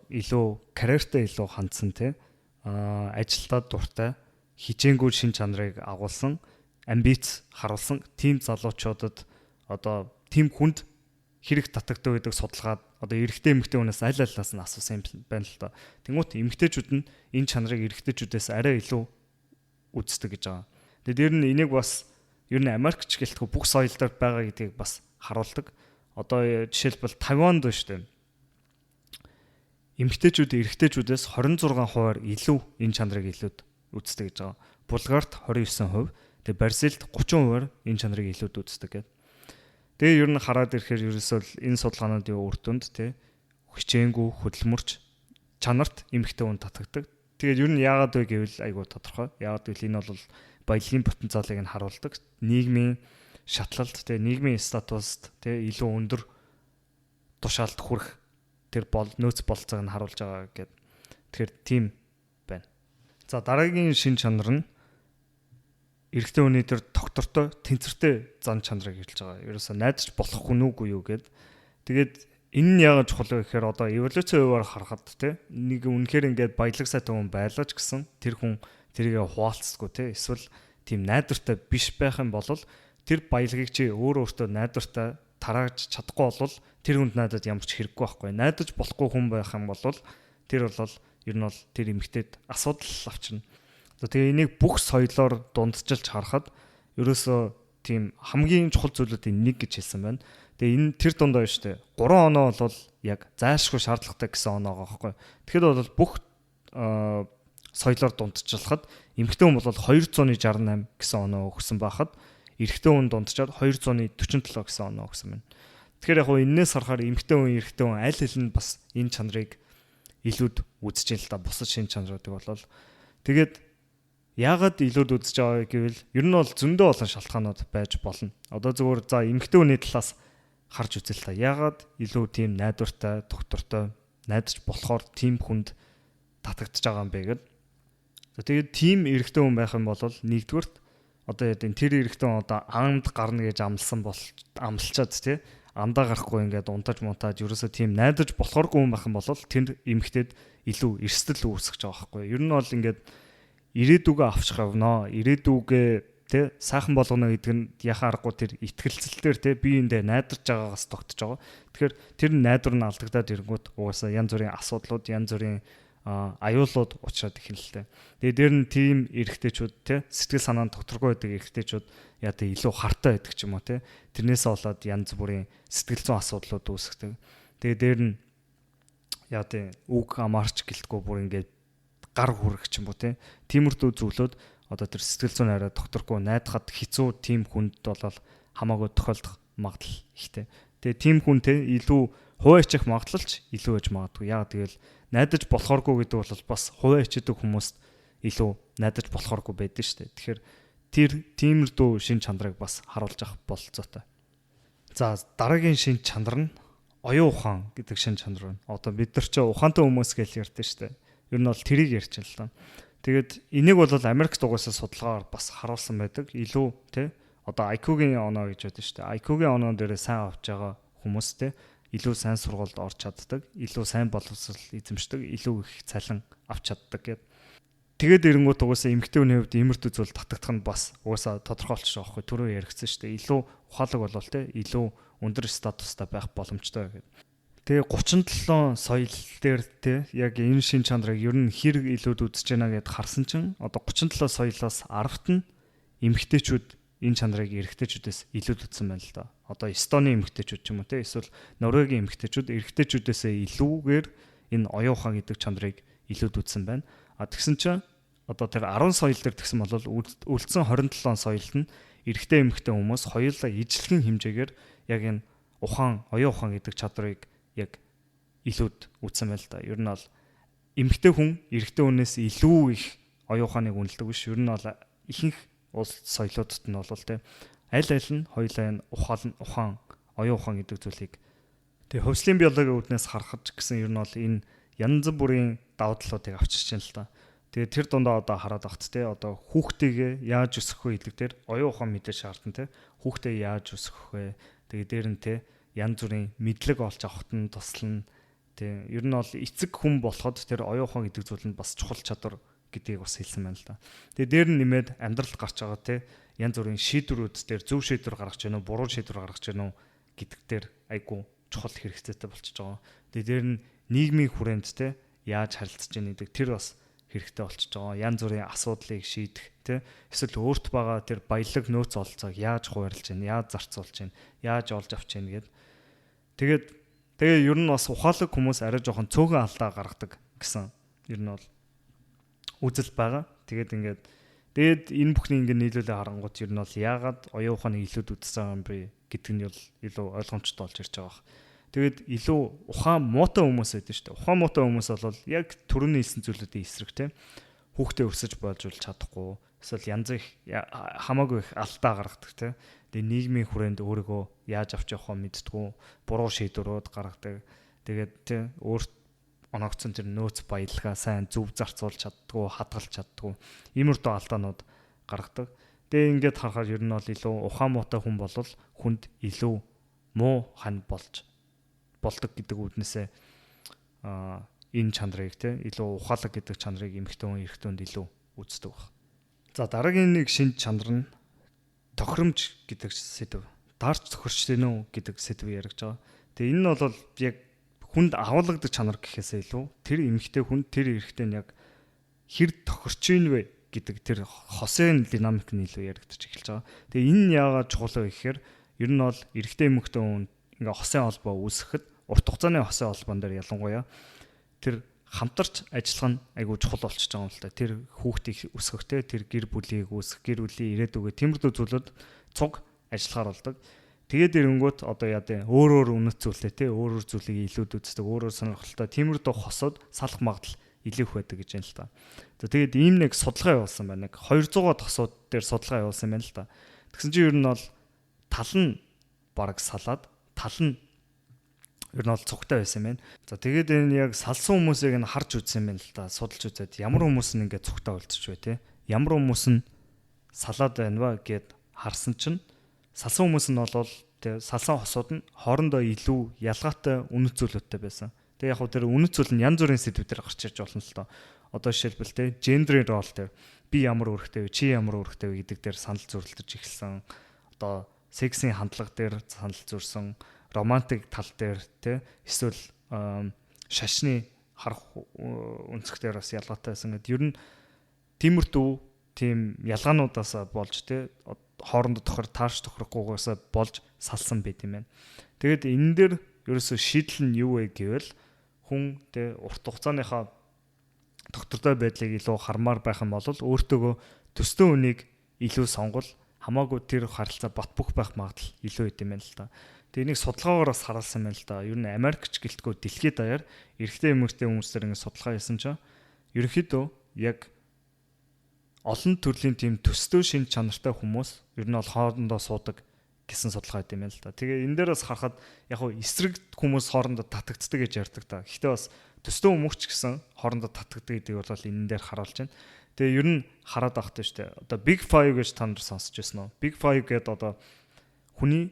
[SPEAKER 1] илүү карьертай илүү хандсан те ажилдаа дуртай хичээнгү шин чанарыг агуулсан амбиц харуулсан тим залуучуудад тим хүнд хэрэг татагддаг гэдэг судалгаад эрэгтэй эмэгтэй хүнээс аль алаас нь асуусан юм байна л да. Тэнгуут эмэгтэйчүүд нь энэ чанарыг эрэгтэйчүүдээс арай илүү үздэг гэж байгаа. Тэгээд дээр нь энийг бас ер нь Америкч гэлтгүй бүх соёлдоор байгаа гэдгийг бас харуулдаг. Жишээлбэл Тайванд шүү дээ. Эмэгтэйчүүд эрэгтэйчүүдээс 26% илүү энэ чанарыг илүүд үздэг гэж байгаа. Булгарт 29%, тэгээ Бразилд 30% энэ чанарыг илүүд үздэг гэдэг. Тэгээ ер нь хараад ирэхээр ерөөсөө энэ судалгаануудын үр дүнд хичээнгү хөдөлмөрч чанарт эмэгтэй хүн татагддаг. Тэгээд ер нь яагаад вэ гэвэл айгүй тодорхой. Яагаад гэвэл энэ бол баялагын потенциалыг нь харуулдаг. Нийгмийн шатлалт, нийгмийн статуст илүү өндөр тушаалд хүрэх тэр нөөц болцоог нь харуулж байгаа гэдэг. Тэгэхээр тийм байна. За дараагийн шин чанар нь эрэгтэй хүний тэр доктортой тэнцвэртэй зан чанарыг хэлж байгаа. Ерөөсөө найдаж болох хүн үгүй юу гэд. Тэгээд энэ нь яагаад чухал вэ гэхээр эволюцийн хувьар харахад нэг үнэхээр ингээд баялаг сайтай хүн байлаа ч гэсэн тэр хүн тэрийг хуваалцдаггүй эсвэл тийм найдвартай биш байх юм бол тэр баялагийг чи өөртөө найдвартай тарааж чадахгүй бол тэр хүнд найдад ямар ч хэрэггүй байхгүй. Найдаж болохгүй хүн байх юм бол тэр бол ер нь тэр эмэгтэйд асуудал авчирна. Тэгээ энийг бүх соёлоор дундчилж харахад ерөөсөө тийм хамгийн чухал зүйлүүдийн нэг гэж хэлсэн байна. Тэгээ энэ тэр дундаа шүү дээ. 3 оноо бол яг зайлшгүй шаардлагатай гэсэн оноо байгаа байхгүй. Тэгэхээр бол бүх соёлоор дундчилахад эмэгтэй хүн бол 268 гэсэн оноо өгсөн байхад эрэгтэй хүн дунджаад 247 гэсэн оноо өгсөн байна. Тэгэхээр яг энээс харахаар эмэгтэй хүн эрэгтэй хүн аль хэл нь бас энэ чанарыг илүүд үзэж ин л та бусад шин чанаруудыг болол тэгээд яагаад илүүд үзэж байгаа гэвэл ер нь бол зөндөө олон шалтгаанууд байж болно. Одоо зөвхөн за эмэгтэй хүний талаас харж үзэл та яагаад илүү тийм найдвартай, доктортой найдаж болохоор тийм хүнд татагдж байгаа юм бэ гэд. Тэгээд тийм эрэгтэй хүн байх юм бол нэгдүгürt одоо яа тэр эрэгтэй хүн одоо амд гарна гэж амлчаад тий амдаа гарахгүй ингээд унтаж мунтаж ерөөсөө тийм найдаж болохооргүй хүн байх юм бол тэр эмэгтэйд илүү эрсдэл үүсгэж байгаа байхгүй. Ер нь бол ингээд ирээдүгөө авчих явнаа. Ирээдүгээ тий сайхан болгоно гэдэг нь яхаа аргагүй тэр итгэлцэлтээр тий биеиндээ найдарч байгаагаас тогтож байгаа. Тэгэхээр тэр найдвар нь алдагдаад ирэнгүүт угаасаа янз бүрийн асуудлууд, янз бүрийн аюулууд учраад эхэлнэ л дээ. Тэгээд дээр нь тийм эрэгтэйчүүд тий сэтгэл санаанд докторгүй байдаг эрэгтэйчүүд яа тий илүү хартай байдаг ч юм уу тий. Тэрнээсээ болоод янз бүрийн сэтгэл зүйн асуудлууд үүсгдэг. Тэгээд дээр нь яа тий үг амарч гэлтгүй бүр ингээд гар хүрэх ч юм уу тий. Тиймэрхүү зүйлүүд одоо тэр сэтгэл зүйн арай докторгүй найдахад хэцүү тийм хүнд бол хамаагүй тохиолдох магадлал ихтэй. Тэгээ тийм хүн те илүү хуваачих магадлалч илүү байж магадгүй. Яагаад гэвэл найдаж болохооргүй гэдэг бол бас хуваачдаг хүмүүст илүү найдаж болохооргүй байдаг шүү дээ. Тэгэхээр тэр тиймэрдүү шин чанарыг бас харуулж авах болцоотой. За дараагийн шин чанар нь оюун ухаан гэдэг шин чанар байна. Одоо бид нар ч ухаантай хүмүүс гэж ярьдэн шүү дээ. Ер нь бол тэрийг ярьж байна л та. Тэгээд энийг бол Америкт угаасаа судалгаагаар бас харуулсан байдаг. Илүү тий одоо IQ-гийн оноо гэж байдаг шүү дээ. IQ-гийн оноо дээр сайн авч байгаа хүмүүстэй илүү сайн сургуульд орж чаддаг, илүү сайн боловсрол эзэмшдэг, илүү их цалин авч чаддаг гэдэг. Тэгээд эрэнгүүт угаасаа эмэгтэй хүний хувьд иймэрхүү зүйл татагдах нь бас угаасаа тодорхойлж байгаа байхгүй түрүү яригдсан шүү дээ. Илүү ухаалаг болвол тий илүү өндөр статустай байх боломжтой гэдэг. Тэгээ 37 соёл дээр те яг энэ шин чанарыг ер нь хэрэг илүүд үзэж байна гэд харсан чинь одоо 37 соёлоос 10-т нь эмэгтэйчүүд энэ чанарыг эрэгтэйчүүдээс илүүд үзсэн байна л да. Одоо Эстоны эмэгтэйчүүд ч юм уу те эсвэл Норвегийн эмэгтэйчүүд эрэгтэйчүүдээсээ илүүгээр энэ оюун ухаан гэдэг чанарыг илүүд үзсэн байна. А тэгсэн чинь одоо тэр 10 соёл дээр тэгсэн бол үлдсэн 27 соёлд нь эрэгтэй эмэгтэй хүмүүс хоёулаа ижлэгэн хэмжээгээр яг энэ оюун ухаан гэдэг чадрыг яг илүүд үзсэн байл та. Ер нь бол эмэгтэй хүн эрэгтэй хүнээс илүү их оюун ухааныг үнэлдэг биш. Ер нь бол ихэнх улс соёлуудад нь бол те аль нь хоёулаа энэ ухаан оюун ухаан гэдэг зүйлийг тэгээ хөгжлийн биологийн үүднээс харахад гэсэн ер нь бол энэ янз бүрийн давуу талуудыг авчирч байна л та. Тэгээ тэр дундаа одоо хараад багт те одоо хүүхдтэйгээ яаж өсгөх вэ гэдэг дээр оюун ухаан мэдээж шаардна те. Хүүхдээ яаж өсгөх вэ? Тэгээ дээр нь те янз бүрийн мэдлэг олж авахт нь туслана. Тэ ер нь бол эцэг хүн болоход тэр оюун ухаан гэдэг зүйл нь бас чухал чадвар гэдгийг бас хэлсэн байна л да. Тэгээ дээр нь нэмээд амьдралд гарч байгаа те янз бүрийн шийдвэрүүд дээр зөв шийдвэр гаргаж гэнэ үү, буруу шийдвэр гаргаж гэнэ үү гэдэг дээр айгу чухал хэрэгцээтэй болчихж байгаа. Тэгээ дээр нь нийгмийн хүрээнд те яаж харилцаж гэнэ гэдэг тэр бас хэрэгтэй болчихж байгаа. Янз бүрийн асуудлыг шийдэх те эсвэл өөрт байгаа тэр баялаг нөөц олцоог яаж хуваарлаж гэнэ, яаж зарцуулж гэнэ, яаж олж авч гэнэ гэдэг. Тэгээ ер нь бас ухаалаг хүмүүс арай жоохон цөөхөн алдаа гаргадаг гэсэн ер нь бол үзэл байгаа. Тэгээд энэ бүхний ингэ нийлүүлээ харангуут ер нь бол яагаад оюун ухааныг илүүд үзэж байгаа юм бэ гэдэг нь бол илүү ойлгомжтой болж ирж байгаа. Тэгээд илүү ухаан муутай хүмүүс байдаг шүү дээ. Ухаан муутай хүмүүс бол яг түрүүний хэлсэн зүйлүүдийн эсрэг те хүүхдээ өсөж боожулж чадахгүй эсвэл янз их хамаагүй их алдаа гаргадаг те. Тэгээ нийгмийн хүрээнд өөрийгөө яаж авч явахаа мэддэггүй, буруу шийдвэрүүд гаргадаг. Тэгээд те өөрт оногцсон тэр нөөц баялгаа сайн зөв зарцуулж чаддгүй, хадгалж чаддгүй. Иймэрхүү алдаанууд гаргадаг. Тэгээ ингээд харахаар ер нь бол илүү ухаан муутай хүн бол хүнд илүү муу хань болдог гэдэг үднээсээ энэ чанарыг те илүү ухаалаг гэдэг чанарыг эмэгтэй хүн эрэгтэй хүнд илүү үздэг баг. За дараагийн нэг шинж чанар нь тохиромж гэдэг сэдв. Дарч тохирчлээ нүү гэдэг сэдв яригж байгаа. Тэгээ энэ нь бол яг хүнд агуулгадаг чанар гэхээсээ илүү тэр эмэгтэй хүн тэр эрэгтэй нь яг хэр тохирч ийн вэ гэдэг тэр хосын динамик нь илүү яригдчих эхэлж байгаа. Тэгээ энэ нь яагаад чухал вэ гэхээр ер нь бол эрэгтэй эмэгтэй хүн ингээ хосын холбоо үүсгэхэд урт хугацааны хосын холбоон дээр ялангуяа тэр хамтарч ажиллах нь айгүй чухал болчихж байгаа юм л та. Тэр хүүхдийг өсгөхтэй тэр гэр бүлийг үүсгэх, гэр бүлийн ирээдүгээ тиймэрхүү зүйлүүд цуг ажиллахаар болдог. Тэгээд ирэнгүүт одоо яа дээ өөр үнэт зүйлтэй те өөр зүйлийг илүүд үздэг өөр сонирхолтой тиймэрдүү хосоод салах магадлал илүү их байдаг гэж байна л та. За тэгээд ийм нэг судалгаа явуулсан байна. Нэг 200-аад хосууд дээр судалгаа явуулсан байна л та. Тэгсэн чинь ер нь бол тал нь бараг салаад тал нь ер нь бол цугтай байсан юм байна. За тэгээд энэ яг салсан хүмүүсийг нь харж үзсэн юм байна л та. Судалж үзээд ямар хүмүүс нь ингээд цугтай болчих вэ те. Ямар хүмүүс нь салаад байна ба гэд харсан чинь салсан хүмүүс нь бол тэг салсан хосууд нь хоорондоо илүү ялгаатай үнэт зүйлүүдтэй байсан. Тэг яг хөө тэр үнэт зүйл нь янз бүрийн сэдвүүдээр гарч ирж болно л доо. Одоо жишээлбэл тэг гендерийн рол дээр би ямар үүрэгтэй вэ, чи ямар үүрэгтэй вэ гэдэг дээр санал зүйрлэж эхэлсэн. Одоо сексийн хандлага дээр санал зүйрсэн, романтик тал дээр тэг эсвэл шашны харах өнцгтэр бас ялгаатай байсан гэдэг. Ер нь тиймэрдүү тийм ялгаануудаас болж тэг хоорондоо таарч тохирохгүйгээс болж салсан байт юм байна. Тэгээд энэ дээр ерөөсөө шийдэл нь юу вэ гэвэл хүн тэ урт хугацааныхаа доктортой байдлыг илүү хармаар байх юм бол өөртөөгөө төстэй үнийг илүү сонгол хамаагүй тэр харилцаа бат бөх байх магадлал илүү байт юм байна л та. Тэгээд энийг судалгаагаар бас харуулсан байна л да. Ер нь Америкч гэлтгөө дэлхийд даяар эрэгтэй эмэгтэй хүмүүсээр ингэ судалгаа хийсэн чинь ерөнхийдөө яг олон төрлийн тийм төстэй шин чанартай хүмүүс ер нь бол хоорондоо суудаг гэсэн судалгаа байт юм байна л да. Тэгээ энэ дээрээс харахад яг хөө эсрэг хүмүүс хоорондоо татагддаг гэж ярьдаг та. Гэхдээ бас төстэй хүмүүч гэсэн хоорондоо татагддаг гэдэг бол энэ дээр харуулж байна. Тэгээ ер нь хараад ахтай шүү дээ. Одоо Big 5 гэж та нар сонсч байсан уу? Big 5 гэдэг одоо хүний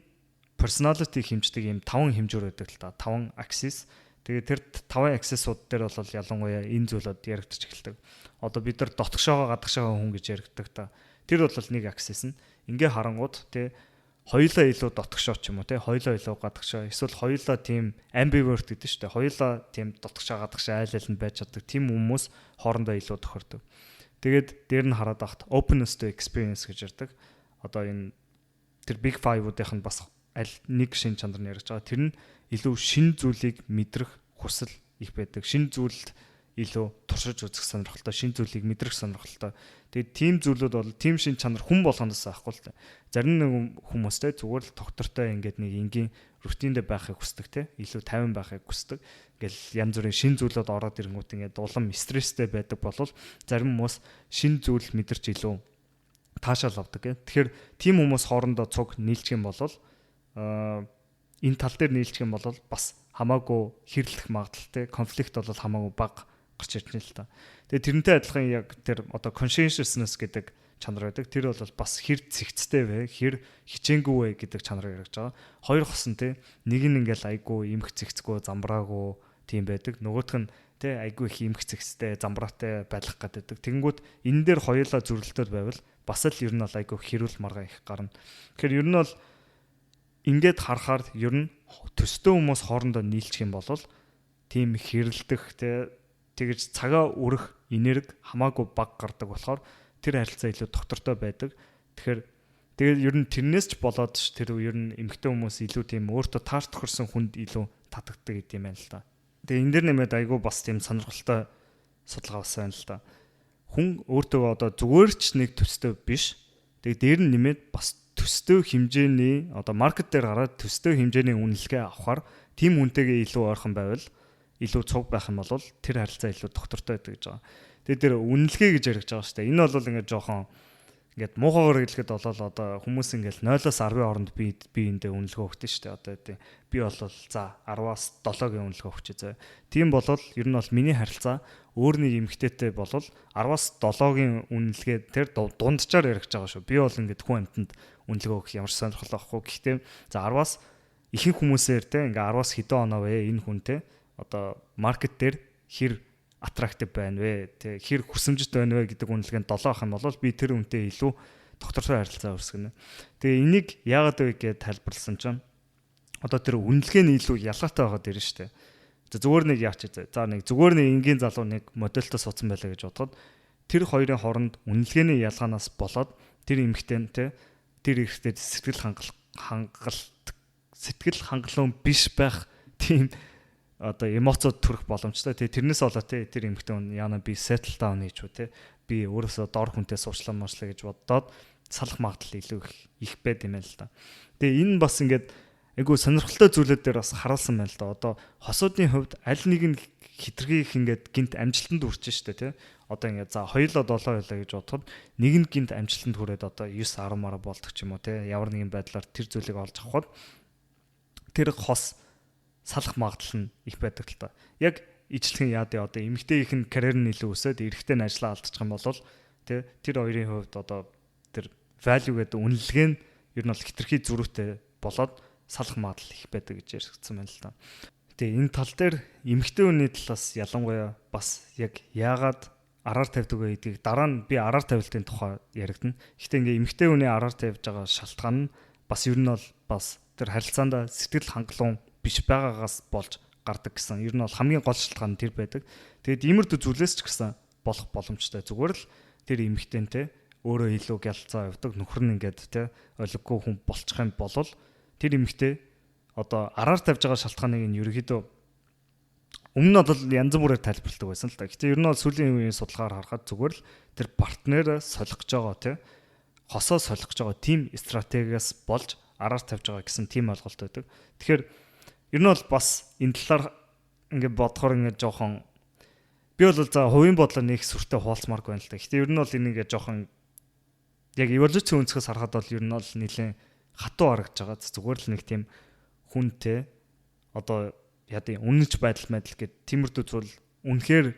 [SPEAKER 1] personality хэмждэг ийм 5 хэмжүүр байдаг л да. 5 axis. Тэгээ тэр 5 axis-ууд дээр бол ялангуяа энэ зүйлүүд яригдчих эхэлдэг. Одоо бид нар дотгошоогоо гадагшаага хүн гэж яригддаг та. Тэр бол нэг axis нь. Ингээ харангууд тий хоёулаа илүү дотгошоо ч юм уу тий хоёулаа илүү гадагшаа эсвэл хоёулаа тийм ambivert гэдэг шүү дээ. Хоёулаа тийм дотгошоо гадагшаа айл нь байж чаддаг тийм хүмүүс хоорондоо илүү тохирдог. Тэгээд дээр нь хараад ахт openness to experience гэж ярьдаг. Одоо энэ тэр Big 5-уудынх нь бас аль нэг шин чанар нь яриж байгаа. Тэр нь илүү шин зүйлийг мэдрэх хүсэл их байдаг. Шин зүйлд илүү туршиж үзэх сонирхолтой, шин зүйлийг мэдрэх сонирхолтой. Тэгээд тийм зүйлүүд бол тийм шин чанар хүн болгоноос авахгүй л та. Зарим нэг хүмүүстэй зүгээр л доктортой ингээд нэг энгийн рутиндээ байхыг хүсдэг те. Илүү тайван байхыг хүсдэг. Ингээл янз бүрийн шин зүйлүүд ороод ирэнгүүт ингээд улам стресстэй байдаг болвол зарим хүмүүс шин зүйл мэдэрч илүү таашаал авдаг. Тэгэхээр тийм хүмүүс хоорондоо цуг нийлчих юм бол энэ тал дээр нийлчих юм бол бас хамаагүй хэрлэх магадлалтай конфликт бол хамаагүй бага гарч ирж байна л та. Тэгээ тэрнтэй адилхан яг тэр одоо conscientiousness гэдэг чанар байдаг. Тэр бол бас хэр цэгцтэй вэ? Хэр хичээнгүй вэ гэдэг чанарыг яригдж байгаа. Хоёр хос нь те нэг нь ингээл айгүй эмх цэгцгүй замбраагүй тийм байдаг. Нөгөөх нь те айгүй их эмх цэгцтэй замбраатай байх гэдэг. Тэгэнгүүт энэ дээр хоёулаа зөрөлтөд байвал бас л ер нь бол айгүй хэрүүл маргаа их гарна. Тэгэхээр ер нь бол ингээд харахаар ер нь төстэй хүмүүс хоорондоо нийлчих юм бол тийм хэрэлдэх те тэгж цагаа өрөх энерги хамаагүй бага гардаг болохоор тэр харилцаа илүү доктортой байдаг. Тэгэхээр ер нь тэрнээс ч болоод тэр ер нь эмэгтэй хүмүүс илүү тийм өөртөө таарч тохирсон хүнд илүү татагддаг гэдэг юм байна л да. Тэгээ энэ дэр нэмээд айгүй бас тийм сонирхолтой судалгаа бас байна л да. Хүн өөртөө одоо зүгээр ч нэг төстэй биш. Тэгээ дээр нь нэмээд бас төстэй хэмжээний одоо маркет дээр гараад төстэй хэмжээний үнэлгээ авахар тийм үнэтэйгээ илүү ойрхон байвал илүү цуг байх юм бол тэр харилцаа илүү доктортой байдаг гэж байгаа. Тэгээд тэр үнэлгээ гэж яригдж байгаа шүү дээ. Энэ бол ингээд жоохон ингээд муухайгаар хэлэхэд болол одоо хүмүүс ингээд 0-аас 10-ийн хооронд би эндээ үнэлгээ өгдөө шүү дээ. Одоо тийм би бол за 10-аас 7-гийн үнэлгээ өгчээ зөө. Тийм болол ер нь бол миний харилцаа өөр нэг эмэгтэйтэй болол 10-аас 7-гийн үнэлгээ тэр дунджаар яригдж байгаа шүү. Би бол ингээд хүн амтнд үнэлгээ өгөх ямар сонирхол авахгүй. Гэхдээ за 10-аас ихэнх хүмүүсээр те ингээд 10-аас хэдэн оноо вэ энэ хүн те одоо маркет дээр хэр аттрактив байна вэ? Тэ хэр хүсэмжит байна вэ гэдэг үнэлгээнд 7 ах юм бол би тэр үнтэй илүү доктортой харилцаа үүсгэнэ. Тэгээ энийг яагаад вэ гэж тайлбарласан чинь одоо тэр үнэлгээний илүү ялгаатай байгаад ирнэ шүү дээ. За зүгээр нэг яач зэ. За нэг зүгээр нэг энгийн залуу нэг модельтой суудсан байлаа гэж бодоход тэр хоёрын хооронд үнэлгээний ялгаанаас болоод тэр эмэгтэй тэр эрэгтэй сэтгэл хангалуун биш байх тийм одоо эмоцод төрөх боломжтой. Тэгээ тэрнээс болоо тэр эмэгтэй хүн яана би settle down хийж үү те би өөрөөсөө дор хүнтэй суучламжлаа гэж боддоод салах магадлал илүү их байд юм байна л да. Тэгээ энэ бас ингээд айгу сонирхолтой зүйлүүд дээр бас харуулсан байна л да. Одоо хосуудын хувьд аль нэг нь хитрхийх ингээд гинт амжилтанд хүрч штэ тий. Одоо ингээд за хоёулаа 7 байлаа гэж бодоход нэг нь гинт амжилтанд хүрээд одоо 9 10 мараа болдог ч юм уу тий. Ямар нэгэн байдлаар тэр зүйлийг олж авахд тэр хос салах магадлал нь их байдаг л та. Яг ижлэхэн яад одоо эмэгтэйх нь карьер нь илүү өсөд эрэгтэй нь ажиллаа алдчих юм бол тий тэр хоёрын хувьд одоо тэр value гэдэг үнэлгээ нь ер нь бол хитрхи зөрүүтэй болоод салах магадлал их байдаг гэж ярьсан байна л та. Тэгээ энэ тал дээр эмэгтэй хүний талаас ялангуяа бас яг яагаад араар тавьдаг вэ гэдгийг дараа нь би араар тавилтын тухай яригдана. Гэхдээ ингээ эмэгтэй хүний араар тавьж байгаа шалтгаан нь бас ер нь бол бас тэр харилцаанд сэтгэл хангалуун биш байгаагаас болж гардаг гэсэн. Ер нь бол хамгийн гол шалтгаан нь тэр байдаг. Тэгээд иймэрдүү зүйлээс ч гэсэн болох боломжтой. Зүгээр л тэр эмэгтэйнтэй өөрөө илүү гялцаа явдаг нөхөр нь ингээд те олиггүй хүн болчих юм бол тэр эмэгтэй одоо араар тавьж байгаа шалтгааныг нь ерөөхдөө өмнө нь бол янз бүрээр тайлбарладаг байсан л та. Гэхдээ ер нь бол сүүлийн үеийн судалгаагаар харахад зүгээр л тэр партнераа солих гэж байгаа те хосоо солих гэж байгаа тим стратегиас болж араар тавьж байгаа гэсэн тим ойлголт байдаг. Тэгэхээр ер нь бол бас энэ талаар ингээд бодохоор ингээд жоохон би бол за хувийн бодлоо нэг сүртэй хуваалцмааргүй байна л та. Гэхдээ ер нь бол энийг ингээд жоохон яг эволюцийн өнцгөөс харахад бол ер нь бол нэлээд хатуу харагдаж байгаа. Зүгээр л нэг тийм хүнтэй одоо яа үнэнч байдал гэд тиймэрдүү зүйл үнэхээр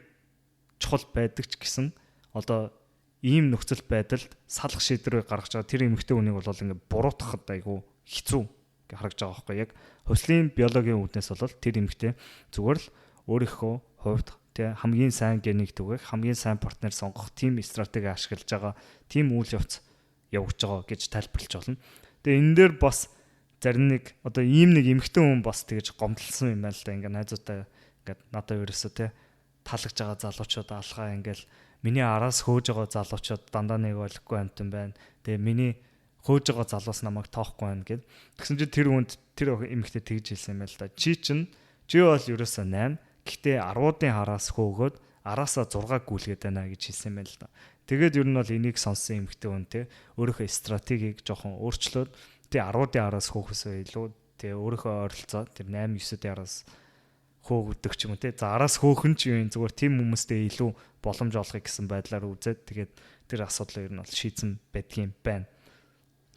[SPEAKER 1] чухал байдаг ч гэсэн одоо ийм нөхцөл байдалд салах шийдвэрийг гаргаж байгаа тэр эмэгтэй хүнийг бол ингээд буруутгахад айгүй хэцүү гэж харагдаж байгаа байхгүй яг хувьслын биологийн үүднээс бол тэр эмэгтэй зүгээр л өөрийнхөө хувьд тэг хамгийн сайн генийг түгэх хамгийн сайн партнер сонгох тийм стратеги ашиглаж байгаа тийм үйл явц явуулж байгаа гэж тайлбарлаж болно. Тэгээ энэ дээр бас зарим нэг одоо ийм нэг эмэгтэй хүн бас тэгж гомдлсон юм байна л да. Ингээ найзуудаа ингээд надад ерөөсөө те таалагдж байгаа залуучууд алгаа ингээл миний араас хөөж байгаа залуучууд дандаа нэг ойлгохгүй амтан байна. Тэгээ миний хөөж байгаа залуус намайг тоохгүй байна гэд. Тэгсэн чинь тэр хүнд тэр эмэгтэй тэгж хэлсэн юм байна л да. Чи бол ерөөсөө 8. Гэхдээ 10-уудын хараас хөөгөөд араасаа 6 гүйлгээд байна гэж хэлсэн юм байна л да. Тэгээд ер нь бол энийг сонссон эмэгтэй хүн те өөрийнхөө стратегийг жоохон өөрчлөөд тэг 10-уудын араас хөөхөөсөө илүү тэг өөрийнхөө ойролцоо тэр 8 9-ийн араас хөөгдөг ч юм уу те. За араас хөөхөн ч юм зүгээр тийм хүмүүстэй илүү боломж олохыг гэсэн байдлаар үзээд тэгээд тэр асуудлыг ер нь бол шийдсэн байдгийн байна.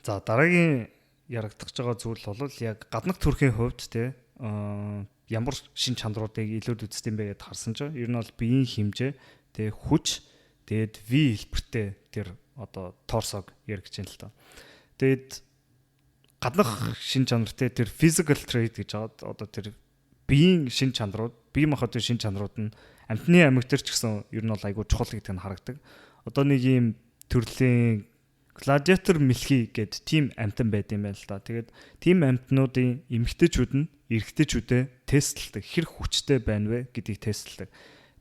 [SPEAKER 1] За дараагийн яригдах байгаа зүйл бол яг гаднах төрхийн хувьд те ямар шин чанаруудыг илүүд үздэг юм бэ гэдээ харсан ч ер нь бол биеийн хэмжээ тэг хүч тэгээд V хэлбэртэй тэр одоо торсог яригдж байна л та. Тэгээд гаднах шин чанартай тэр physical trait гэж байгаа одоо тэр биеийн шин чанарууд бие махбодын шин чанарууд нь амьтны амьд төр ч гэсэн ер нь бол айгүй чухал гэдэг нь харагдаг. Одоо нэг ийм төрлийн гладиатор мэлхий гэд тим амьтан байд юм байна л да. Тэгээд тим амьтнуудын эмэгтэйчүүд нь эрэгтэйчүүдэд тестлдэг хэр хүчтэй байна вэ гэдгийг тестлдэг.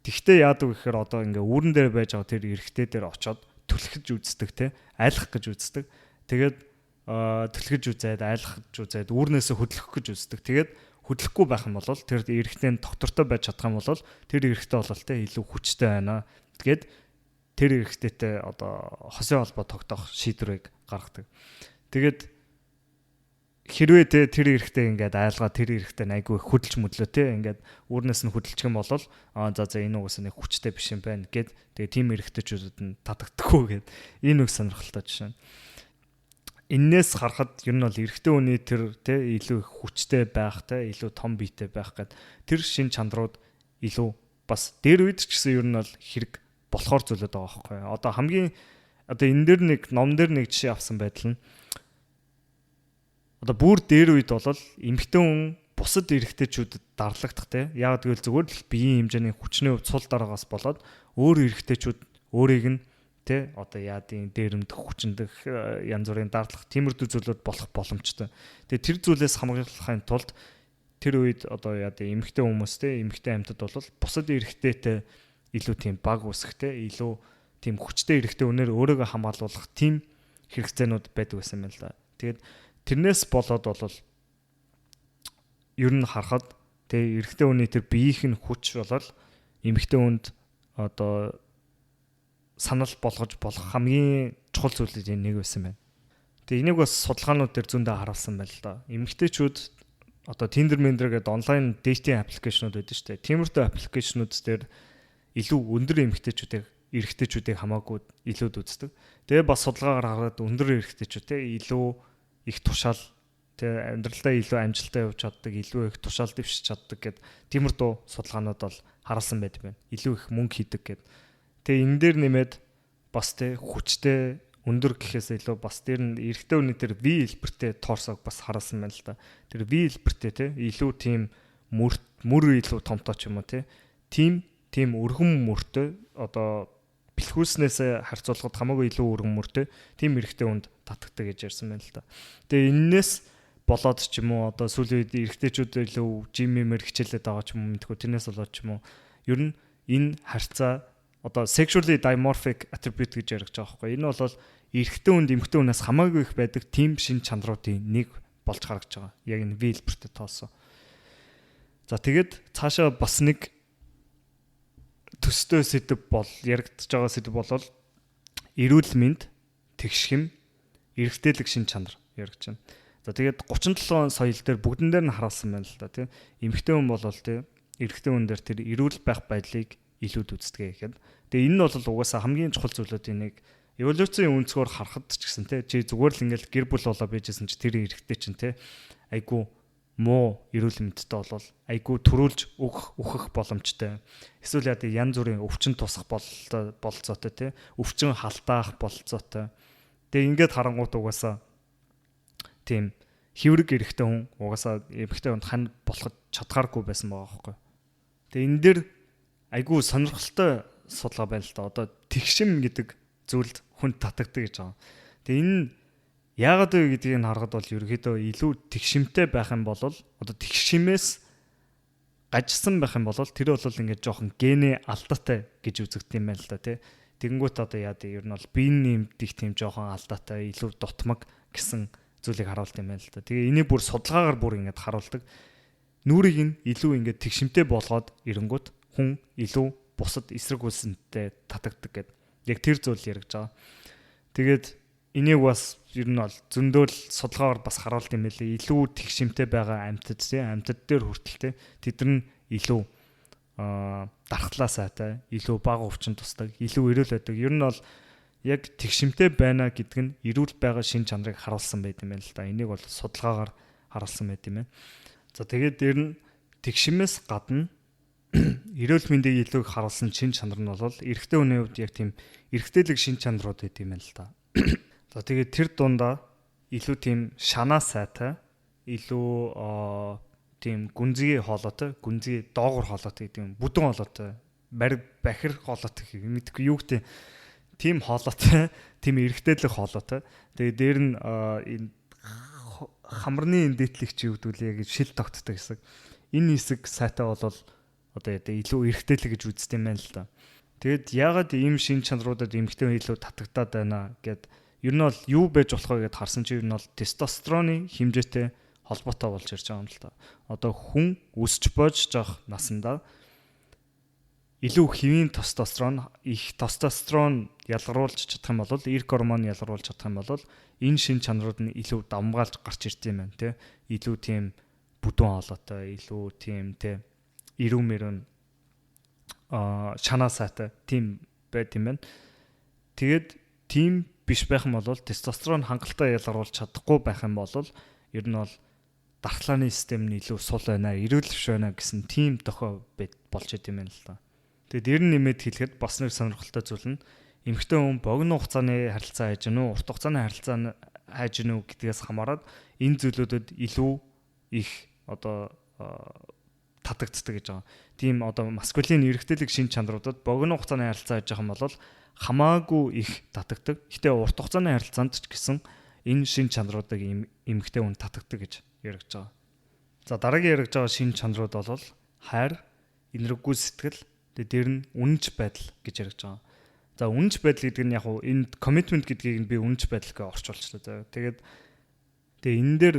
[SPEAKER 1] Тэгвэл яадаг гэхээр одоо ингээ үүрэн дээр байж байгаа тэр эрэгтэй дээр очоод түлхэж үздэг те айлах гэж үздэг. Тэгээд түлхэж үзээд айлахж үзээд үүрнээсээ хөдлөх гэж үздэг. Тэгээд хөдлөхгүй байх юм бол тэр эрэгтэй нь доктортой байж чадах юм бол тэр эрэгтэй бол те илүү хүчтэй байна. Тэгээд тэр эрэгтэйтэй одоо хосын холбоо тогтоох шийдвэрийг гаргадаг. Тэгээд хэрвээ тэр эрэгтэй ингээд айлгаа тэр эрэгтэй айгүй хөдөлж мөдлөө те ингээд үүрнээс нь хөдөлчих юм бол за энэ угсаа нэг хүчтэй биш юм байна гэд тэгээ тийм эрэгтэйчүүдэд нь татагдахгүй гэд энэ үг сонирхолтой жишээ. Иннээс харахад ер нь бол эрэгтэй хүний тэр те илүү хүчтэй байх те илүү том биетэй байх гэд тэр шин чанарууд илүү бас дээр үед ч гэсэн ер нь бол хэрэг болохоор зүйлээд байгаа байхгүй. Одоо хамгийн одоо энэ дээр нэг ном дээр нэг жишээ авсан байдал нь одоо бүр дээр үед бол эмэгтэй хүн бусад эрэгтэйчүүдэд дарлагдах те яг гэвэл зүгээр л биеийн хэмжээний хүчний хувьд сул дараагаас болоод өөр эрэгтэйчүүд өөрийг нь те одоо яадын дээрэмдэх хүчндэх янз бүрийн дарлах тиймэрдүү зүйлүүд болох боломжтой. Тэгээ тэр зүйлээс хамгаалахын тулд тэр үед одоо яадын эмэгтэй хүмүүс те эмэгтэй амьтад бол бусад эрэгтэйтэй илүү тийм баг үсгтэй илүү тийм хүчтэй эрэгтэй үнээр өөрийгөө хамгаалуулах тийм хэрэгцээнүүд байдаг байсан юм л да. Тэгээд тэрнээс болоод бол ер нь харахад тэг эрэгтэй хүний тэр биеийнх нь хүч болол эмэгтэй хүнд одоо санал болгож болох хамгийн чухал зүйлүүд нэг байсан байна. Тэгээ энийг бас судалгаанууд дээр зөндөө харуулсан байл л да. Эмэгтэйчүүд одоо Tinder Minder гэдэг онлайн dating аппликейшнуд байдаг шүү дээ. Тиймэрхүү аппликейшнуд дээр илүү өндөр эрэгтэйчүүдийг хамаагүй илүүд үздэг. Тэгээ бас судалгаагаар хараад өндөр эрэгтэйчүүд илүү их тушаал амьдралдаа илүү амжилттай явж чаддаг, илүү их тушаал дэвшиж чаддаг гэд тиймэрхүү судалгаанууд бол харуулсан байдаг байна. Илүү их мөнгө хийдэг гэд. Тэгээ энэ дээр нэмээд бас хүчтэй өндөр гэхээс илүү бас дээр нь эрэгтэй хүний тэр V хэлбэртэй торсог бас харуулсан байна л да. Тэр V хэлбэртэй илүү тийм мөр илүү томтой ч юм уу тийм өргөн мөртэй одоо бэлхүүснээс харьцуулахад хамаагүй илүү өргөн мөртэй тийм эрэгтэй хүнд татагдаг гэж ярьсан байна л да. Тэгээ энээс болоод ч юм уу одоо сүүлийн үед эрэгтэйчүүд илүү жиммээр хичээлээд байгаа ч юм уу мэдгүй тэрнээс болоод ч юм уу ер нь энэ харьцаа одоо sexually dimorphic attribute гэж яригдж байгаа байхгүй. Энэ бол эрэгтэй хүнд эмэгтэй хүнээс хамаагүй их байдаг тийм шин чанаруудын нэг болж харагдж байгаа. Яг энэ V хэлбэртэй тоосон. За тэгээд цаашаа бас нэг төстэй сэдв бол яригдж байгаа сэдв бол эрүүл мэнд, тэгшхэм, эрэгтэйлэг шин чанар яригдж байна. За тэгээд 37 соёл дээр бүгдэн дээр нь харуулсан байна л да тийм. Эмэгтэй хүн бол тийм эрэгтэй хүн дээр тэр эрүүл байх байдлыг илүүд үздэг гэхэд. Тэгээ энэ нь бол угаасаа хамгийн чухал зүйлүүдийн нэг эволюцийн үнцгөр харахад ч гэсэн чи зүгээр л ингээл гэр бүл болоо байжсэн чи тэр эрэгтэй чинь айгу муу эрүүл мэндтэй болвол айгу төрүүлж өгөх боломжтой. Эсвэл яа янз бүрийн өвчин тусах бололцоотой өвчин халдаах бололцоотой. Тэгээ ингээд харангуут угаасаа тийм хэврэг эрэгтэй хүн угаасаа эмэгтэй хүнд хань болоход чадхааргүй байсан байгаа байхгүй. Тэгээ энэ дэр айгүй сонирхолтой судалгаа байна л да. Одоо тэгшим гэдэг зүйлд хүнд татагддаг гэж байгаа. Тэгээ энэ яагаад вэ гэдгийг харахад бол ерөөхдөө илүү тэгшимтэй байх юм бол одоо тэгшимээс гажсан байх юм бол тэр бол ингээд жоохон гене алдаатай гэж үзэгдэх юм байна л да тий. Тэгэнгүүт одоо яа дээ ер нь бол биеийн нэмдих тийм жоохон алдаатай илүү дутмаг гэсэн зүйлийг харуулт юм байна л да. Тэгээ энийг бүр судалгаагаар бүр ингээд харуулдаг. Нүрийг нь илүү ингээд тэгшимтэй болгоод ирэнгүүт хүн илүү бусад эсрэг үйлсэнтэй татагддаг гэдэг. Яг тэр зүйл яригж байгаа. Тэгээд энийг бас ер нь бол зөндөөл судалгаагаар бас харуулт юм байлээ. Илүү тэгшимтэй байгаа амьтад амьтад дээр хүртэл тэд нар илүү дархлаа сайтай, илүү бага өвчин тусдаг, илүү эрүүл байдаг. Ер нь бол яг тэгшимтэй байна гэдэг нь эрүүл байгаа шин чанарыг харуулсан байт юм байна л да. Энийг бол судалгаагаар харуулсан байт юм байна. За тэгээд дээр нь тэгшимээс гадна эрүүл мэндийг илүү харуулсан шин чанар нь бол эрэгтэй хүний хувьд яг тийм эрэгтэйлэг шин чанарууд байт юм байна л да. За тэгээд тэр дундаа илүү тийм шанаа сайтай, илүү тийм гүнзгий хоолойтой, гүнзгий доогор хоолойтой гэдэг юм. Бүдүүн хоолойтой, бахир хоолойтой гэх юм мэдгүй юу гэдэг тийм хоолойтой, тийм эрэгтэйлэг хоолойтой. Тэгээд дээр нь энэ хамрны эндээтлэгч юу гэдвэл яг шил тогтдог хэсэг. Энэ хэсэг сайтай бол одоо илүү эрэгтэйлэг гэж үздэг юм байна л да. Тэгэд яагаад ийм шин чанаруудад эмэгтэй хүн илүү татагдаад байна гэд ер нь бол юу байж болох вэ гэд харсан чинь ер нь бол тестостероны хэмжээтэй холбоотой болж ирж байгаа юм л да. Одоо хүн өсч боож жоох насандаа илүү хэвийн тестостерон ялгаруулж чадах юм бол эрк гормон ялгаруулж чадах юм бол энэ шин чанарууд нь илүү давмгаалж гарч ирд юм байна те. Илүү тийм бүдүүн хоолойтой, илүү тийм те эрүү мөрөн шанаа сайтай тийм байт юм байна. Тэгээд тийм биш байх юм бол тестостерон хангалттай ялгаруулж чадахгүй байх юм бол ер нь бол дархлааны систем нь илүү сул байна, эрүүл биш байна гэсэн тийм тохиол болж идэм юм л та. Тэгээд ер нь нэмэд хэлэхэд бас нэг сонирхолтой зүйл нь эмэгтэй хүн богино хугацааны харилцаа хайж гэнэ үү, урт хугацааны харилцаа хайж гэнэ үү гэдгээс хамаарат энэ зүйлүүдэд илүү их одоо татагддаг гэж байгаа. Тийм одоо маскулин эрэгтэйлэг шин чанаруудад богино хугацааны харилцаа хайж байгаа юм бол хамаагүй их татагддаг. Гэтэ урт хугацааны харилцаанд ч гэсэн энэ шин чанаруудыг эмэгтэй хүн татагддаг гэж яригдж байгаа. За дараагийн яригдж байгаа шин чанарууд бол хайр, энэрхүү сэтгэл, дээр нь үнэнч байдал гэж яригдж байгаа. За үнэнч байдал гэдэг нь яг уу энэ commitment гэдгийг би үнэнч байдал гэж орчуулчихлаа. Тэгээд энэ дээр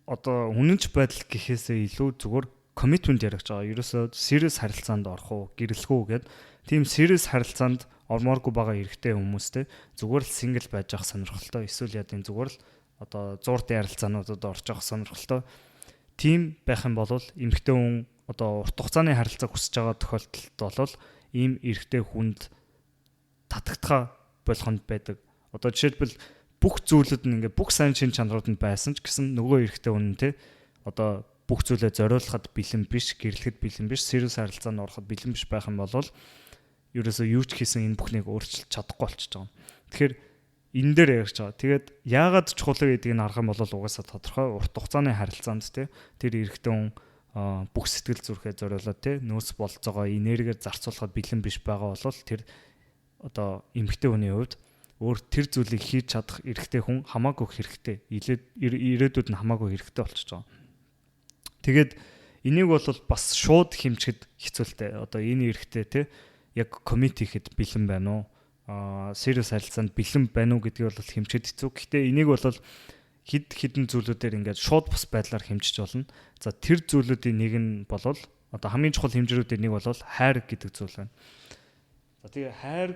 [SPEAKER 1] одоо үнэнч байдал гэхээсээ илүү зүгээр commitment яригдж байгаа. Ерөөсөө serious харилцаанд орох уу, гэрлэх үү гэд тийм serious харилцаанд ормооргүй байгаа эрэгтэй хүмүүстэй зүгээр л single байж авах сонирхолтой. Эсвэл яа гэвэл зүгээр л одоо зууртын харилцаануудад орж явах сонирхолтой. Тим байх юм бол эмэгтэй хүн одоо урт хугацааны харилцааг хүсэж байгаа тохиолдолд бол ийм эрэгтэй хүнд татагдхаа болгонд байдаг. Одоо жишээлбэл бүх зүйлүүд нь ингээд бүх сайн шин чанарууд нь байсан ч гэсэн нөгөө эрэгтэй хүн те одоо бүх зүйлээ зориулахад бэлэн биш, гэрлэхэд бэлэн биш, serious харилцаанд ороход бэлэн биш байх юм бол ерөөсөө юу ч хийсэн энэ бүхнийг өөрчилж чадахгүй болчихж байгаа. Тэгэхээр энэ дээр ярьж байгаа. Тэгээд яагаад чухал гэдгийг нь харах юм бол угаасаа тодорхой урт хугацааны харилцаанд те тэр эрэгтэй хүн бүх сэтгэл зүрхээ зориулаад те нөөц болцоогоо энергиээр зарцуулахад бэлэн биш байгаа бол тэр одоо эмэгтэй хүний хувьд өөр тэр зүйлийг хийж чадах эрэгтэй хүн хамаагүй хэрэгтэй. Ирээдүйд нь хамаагүй хэрэгтэй болчихж байгаа. Тэгээд энийг бол бас шууд хэмжихэд хэцүүлтэй. Одоо энэ эрэгтэй те яг коммит хийхэд бэлэн байна уу? Serious харилцаанд бэлэн байна уу гэдгийг бол хэмжихэд хэцүү. Гэхдээ энийг бол хидэн зүйлүүдээр ингээд шууд бас байдлаар хэмжиж болно. За тэр зүйлүүдийн нэг нь бол одоо хамгийн чухал хэмжээрүүдийн нэг бол хайр гэдэг зүйл байна. За тэгээ хайр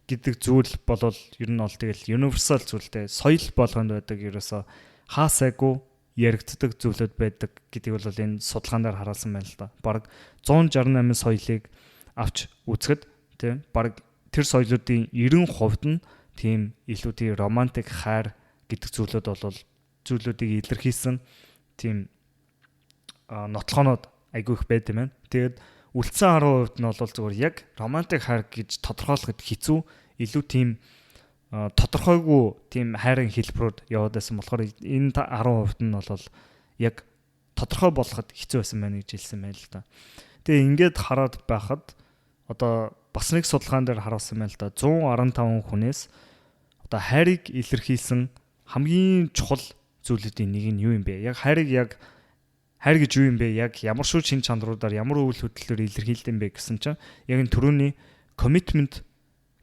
[SPEAKER 1] гэдэг зүйл бол ер нь бол тэгэл universal зүйлтэй соёл болгонд байдаг ерөөсө хаа сайгүй яригддаг зүйлүүд байдаг гэдгийг бол энэ судалгаанаар хараасан байна л да. Бараг 168 соёлыг авч үзэхэд тийм бараг тэр соёлуудын 90% нь тийм илүү тийм романтик хайр гэдэг зүйлүүд бол зүйлүүдийг илэрхийлсэн тийм нотлохонод айгүй их байд юм байна. Тэгээд үлдсэн 10% нь бол зүгээр яг романтик хайр гэж тодорхойлоход хэцүү, илүү тийм тодорхойгүй тийм хайрын хэлбэрүүд яваад байсан болохоор энэ 10% нь бол яг тодорхой болоход хэцүү байсан байна гэж хэлсэн байна л да. Тэгээ ингээд хараад байхад одоо бас нэг судалгаан дээр харуулсан байна л да. 115 хүнээс одоо хайрыг илэрхийлсэн хамгийн чухал зүйлүүдийн нэг нь юу юм бэ? Яг хайр гэж юу юм бэ? Яг ямар шууд шин чанаруудаар ямар үйл хөдлөлөөр илэрхийлдэм бэ гэсэн чинь яг энэ түрүүний commitment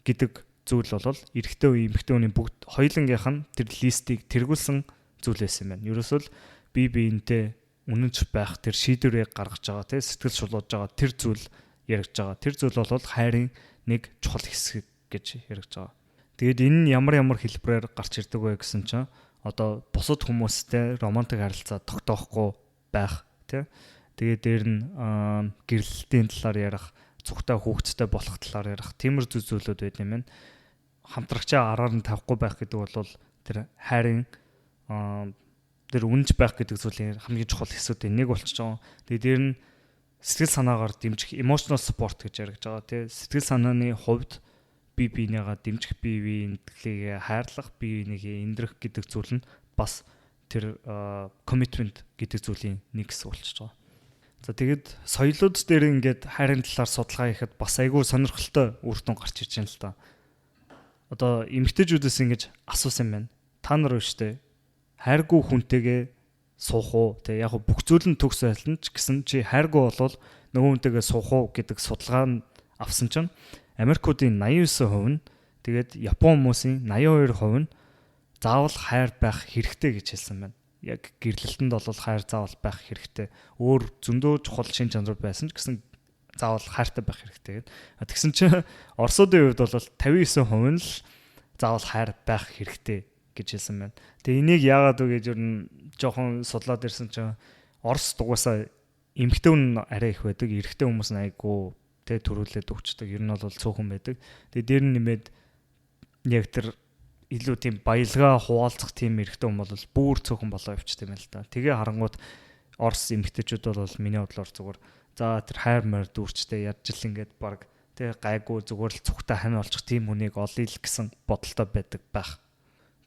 [SPEAKER 1] гэдэг зүйл бол эрэгтэй үе эмэгтэй хүний бүгд хоёулангийнх нь тэр листийг тэргүүлсэн зүйл байсан юм байна. Ерөөсөө л бие биентэй үнэнч байх тэр шийдвэрийг гаргаж байгаа тий сэтгэл шулуулж байгаа тэр зүйл яригдж байгаа. Тэр зүйл бол хайрын нэг чухал хэсэг гэж яригдж байгаа. Тэгээд энэ нь ямар хэлбэрээр гарч ирдэг вэ гэсэн чинь одоо бусад хүмүүстэй романтик харилцаа тогтоохгүй байх тий. Тэгээд дээр нь гэрлэлтийн талаар ярих, цугтай хүүхэдтэй болох талаар ярих, тиймэр зүйлүүд байд юм байна. Хамтрагчаа араар нь тавихгүй байх гэдэг бол тэр хайрын тэр үнж байх гэдэг зүйлийн хамгийн чухал хэсүүдийн нэг болчихж байгаа. Тэгээд дээр нь сэтгэл санаагаар дэмжих emotional support гэж яригдж байгаа тий. Сэтгэл санааны хувьд бие биенийгаа дэмжих, бие биенийгээ хайрлах, бие биенийгээ эндрэх гэдэг зүйл нь бас тэр commitment гэдэг зүйлийн нэг хэсэг болчихж байгаа. За тэгээд соёлууд дээр ингээд хайрын талаар судалгаа хийхэд бас айгүй сонирхолтой үр дүн гарч ирж байна л да. Одоо эмэгтэйчүүдээс ингэж асуусан юм байна. Та нар өштэй хайргүй хүнтэйгээ суух уу? Тэг яг бүх зүйл нь төгс байлна ч гэсэн чи хайргүй болвол нөгөө хүнтэйгээ суух уу гэдэг судалгаа нь авсан чинь Америкуудын 89% нь тэгээд Япон хүмүүсийн 82% нь заавал хайр байх хэрэгтэй гэж хэлсэн байна. Яг гэрлэлтэнд бол хайр заавал байх хэрэгтэй. Өөр зөндөө чухал шин чанар байсан ч гэсэн заавал хайртай байх хэрэгтэй гэдэг. Тэгсэн чинь Оросуудын хувьд бол 59% нь л заавал хайр байх хэрэгтэй гэж хэлсэн байна. Тэгээ энийг яагаад вэ гэж жоохон судлаад ирсэн чинь Орос дугасаа эмэгтэй хүн арай их байдаг, эрэгтэй хүмүүс нь айгүй тэ төрүүлээд өгчдөг. Ер нь бол цөөхөн байдаг. Тэгээ дээр нь нэмээд яг тэр илүү тийм баялгаа хуваалцах тийм эрэгтэй хүн бол бүр цөөхөн болоо явчихсан юм л та. Тэгээ харангууд Орос эмэгтэйчүүд бол миний бодлоор зүгээр за тэр хайр морь дүүрчтэй ядж л ингээд баг тэг гайгүй зүгээр л цухтаа хань олчих тийм хүнийг олъё л гэсэн бодолтой байдаг байх.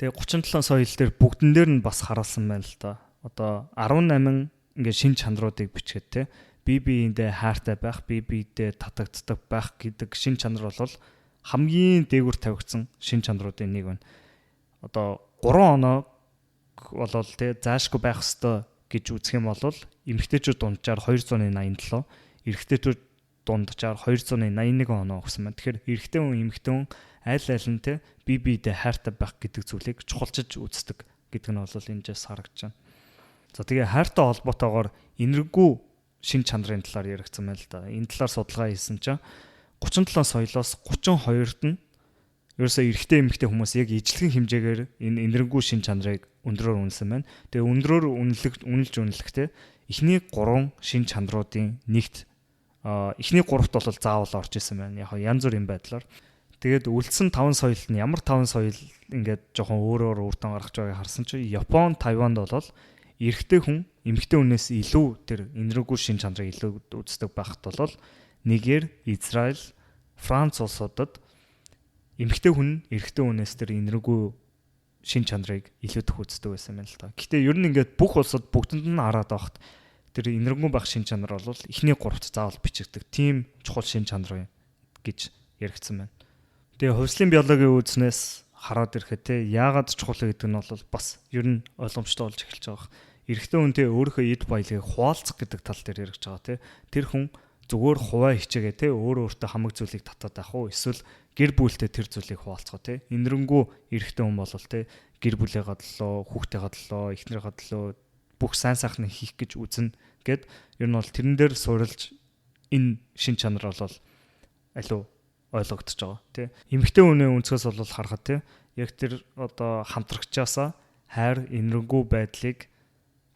[SPEAKER 1] Тэгээ 37 соёл дээр бүгдэн дээр нь бас харуулсан байна л да. Одоо 18 ингээд шин чанаруудыг бичгээд те бие биендээ хайртай байх, бие биедээ татагддаг байх гэдэг шин чанар бол хамгийн дээгүүр тавигдсан шин чанаруудын нэг байна. Одоо 3 оноо болол те заашгүй байх ёстой гэж үзэх юм бол эмэгтэйчүүд дунджаар 287, эрэгтэйчүүд дунджаар 281 оноо өгсөн байна. Тэгэхээр эрэгтэй хүн эмэгтэй хүн аль нь те бие биедээ хайртай байх гэдэг зүйлийг чухалчилж үздэг гэдэг нь бол энэжээс харагдаж байна. За тэгээ хайртай холбоотойгоор энэргүй шин чанарын талаар яригдсан байна л да. Энэ талаар судалгаа хийсэн чинь 37 соёлоос 32-д нь ерөөсөө эрэгтэй эмэгтэй хүмүүс яг ижлэгэн хэмжээгээр энэ энэргүй шин чанарыг өндрөөр үнэлсэн байна. Тэгээ өндрөөр үнэлж үнэлэхдээ эхний 3 шин чанаруудын нэгт эхний 3-т бол заавал орж исэн байна. Яг янз бүрийн байдлаар. Тэгээд үлдсэн 5 соёлд нь ямар 5 соёл ингээд жоохон өөрөөр үрдэн гаргаж байгааг харсан чинь Япон, Тайванд бол эрэгтэй хүн эмэгтэй хүнээс илүү тэр энэргүй шин чанарыг илүү үздэг байхад бол Нигер, Израиль, Франц улсуудад эмэгтэй хүн эрэгтэй хүнээс тэр энэргүй шин чанарыг илүү их үздэг байсан юм л та. Гэхдээ ер нь ингээд бүх улсад бүгдэнд нь хараад байхад тэр энэргүй байх шин чанар бол эхний 3-т заавал бичигдэх. Тийм чухал шин чанар гэж яригдсан байна. Тэгээ хувьслын биологийн үзнээс хараад ирэхэд те яагаад чухал гэдэг нь бол бас ер нь ойлгомжтой болж эхэлж байгаа. Эрэгтэй хүнтэй өөрийнхөө эд баялагийг хуваалцах гэдэг тал дээр яригдж байгаа те. Тэр хүн зүгээр хуваа хичээгээ те өөртөө хамаг зүйлийг татаад байх уу эсвэл гэр бүлтэй тэр зүйлийг хуваалцгаа те. Энэрэнгүй эрэгтэй хүн бол те гэр бүлээгээ төлөө, хүүхдээгээ төлөө, эхнэрийнхээ төлөө бүх сайн сайхныг хийх гэж үзнэ гэд ер нь бол тэрэн дээр суурилж энэ шин чанар бол алуу ойлгогдож байгаа тий. Эмэгтэй хүний өнцгөөс бол харахад тий яг тэр одоо хамтрагчаасаа хайр энэргүй байдлыг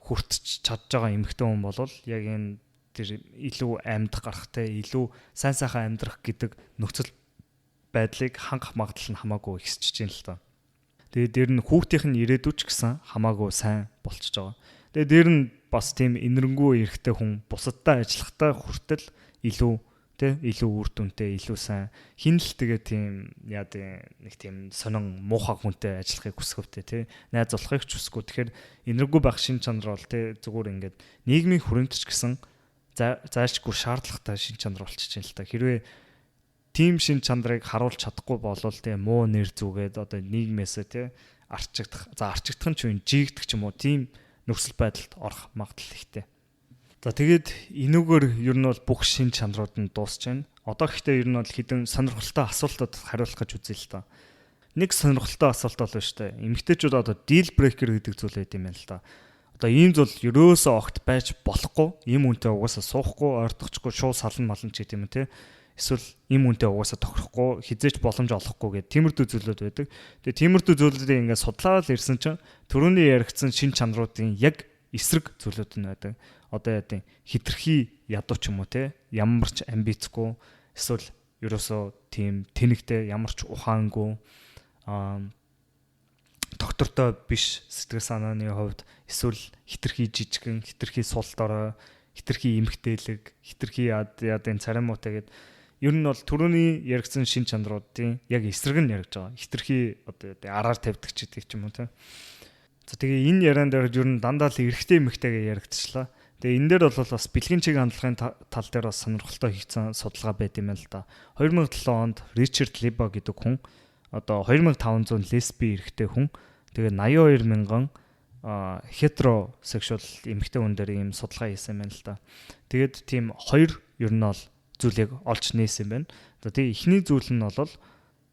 [SPEAKER 1] хүртэж чадж байгаа эмэгтэй хүн бол яг энэ тэр илүү амьд гарахтай илүү сайн сайхан амьдрах гэдэг нөхцөл байдлыг хангах магадлал нь хамаагүй ихсэж байна л та. Тэгээд дээр нь хүүхдийнх нь ирээдүйч гэсэн хамаагүй сайн болчихж байгаа. Тэгээд дээр нь бас тийм энэрэнгүй эрэгтэй хүн бусадтай ажиллахтаа хүртэл илүү үр дүнтэй, илүү сайн хин л тэгээ тийм яа нэг тийм сонин муухай хүнтэй ажиллахыг хүсэхвтэй тий. Найз болохыг ч хүсэхгүй. Тэгэхээр энэргүй байх шин чанар бол тий зүгээр ингээд нийгмийн хүрэмтч гэсэн заашгүй шаардлагатай шин чанар болчихж байна л та. Хэрвээ тийм шин чанарыг харуулж чадахгүй болвол тий муу нэр зүгээд одоо нийгмээсээ тий арчигдах нь ч юм жигдэх ч юм уу тийм нөхцөл байдалд орох магадлал ихтэй. За тэгээд энүүгээр ер нь бол бүх шин чанарууд нь дуусч байна. Одоо гэхдээ ер нь бол хэдэн сонирхолтой асуултад хариулах гэж үзье л та. Нэг сонирхолтой асуулт бол шүү дээ. Эмэгтэйчүүд одоо deal breaker гэдэг зүйл байт юм байна л та. Одоо ийм зүйл ерөөсөө огт байж болохгүй, ийм үнтэй угаасаа суухгүй, ойртохгүй, шууд салан малан ч гэдэм юм те. Эсвэл ийм үнтэй угаасаа тохирохгүй, хизээч боломж олохгүй гэдэг тиймэрдүү зүйлүүд байдаг. Тэгээд тиймэрдүү зүйлүүдийг ингээд судлаад ирсэн чинь түрүүний яригдсан шин чанаруудын яг эсрэг зүйлүүд нь байдаг. Одоо яа хитрхи ядуу ч юм уу те ямар ч амбицгүй эсвэл ерөөсөө тийм тэнэгтэй ямар ч ухаангүй доктортой биш сэтгэл санааны хувьд эсвэл хитрхи жижигэн хитрхи сул дорой хитрхи эмгтээлэг хитрхи яадын царимуутай гэд ер нь бол түрүүний яригдсан шин чанаруудын яг эсрэг нь яригдж байгаа. Хитрхи одоо араар тавьдаг ч гэдэг ч юм уу те. За тэгээ энэ яриан дээр ер нь дандаа л эрэгтэй эмэгтэйгээ яригдчихлаа. Тэгээ энэ дээр бол бас бэлгийн чиг хандлагын тал дээр бас сонирхолтой хийсэн судалгаа байт юм л да. 2007 онд Ричард Либо гэдэг хүн одоо 2500 лесби эрэгтэй хүн тэгээ 82 мянган heterosexual эмэгтэй хүн дээр ийм судалгаа хийсэн юм л да. Тэгээд тийм хоёр ер нь бол зүйлийг олж нээсэн юм байна. За тэгээ эхний зүйл нь бол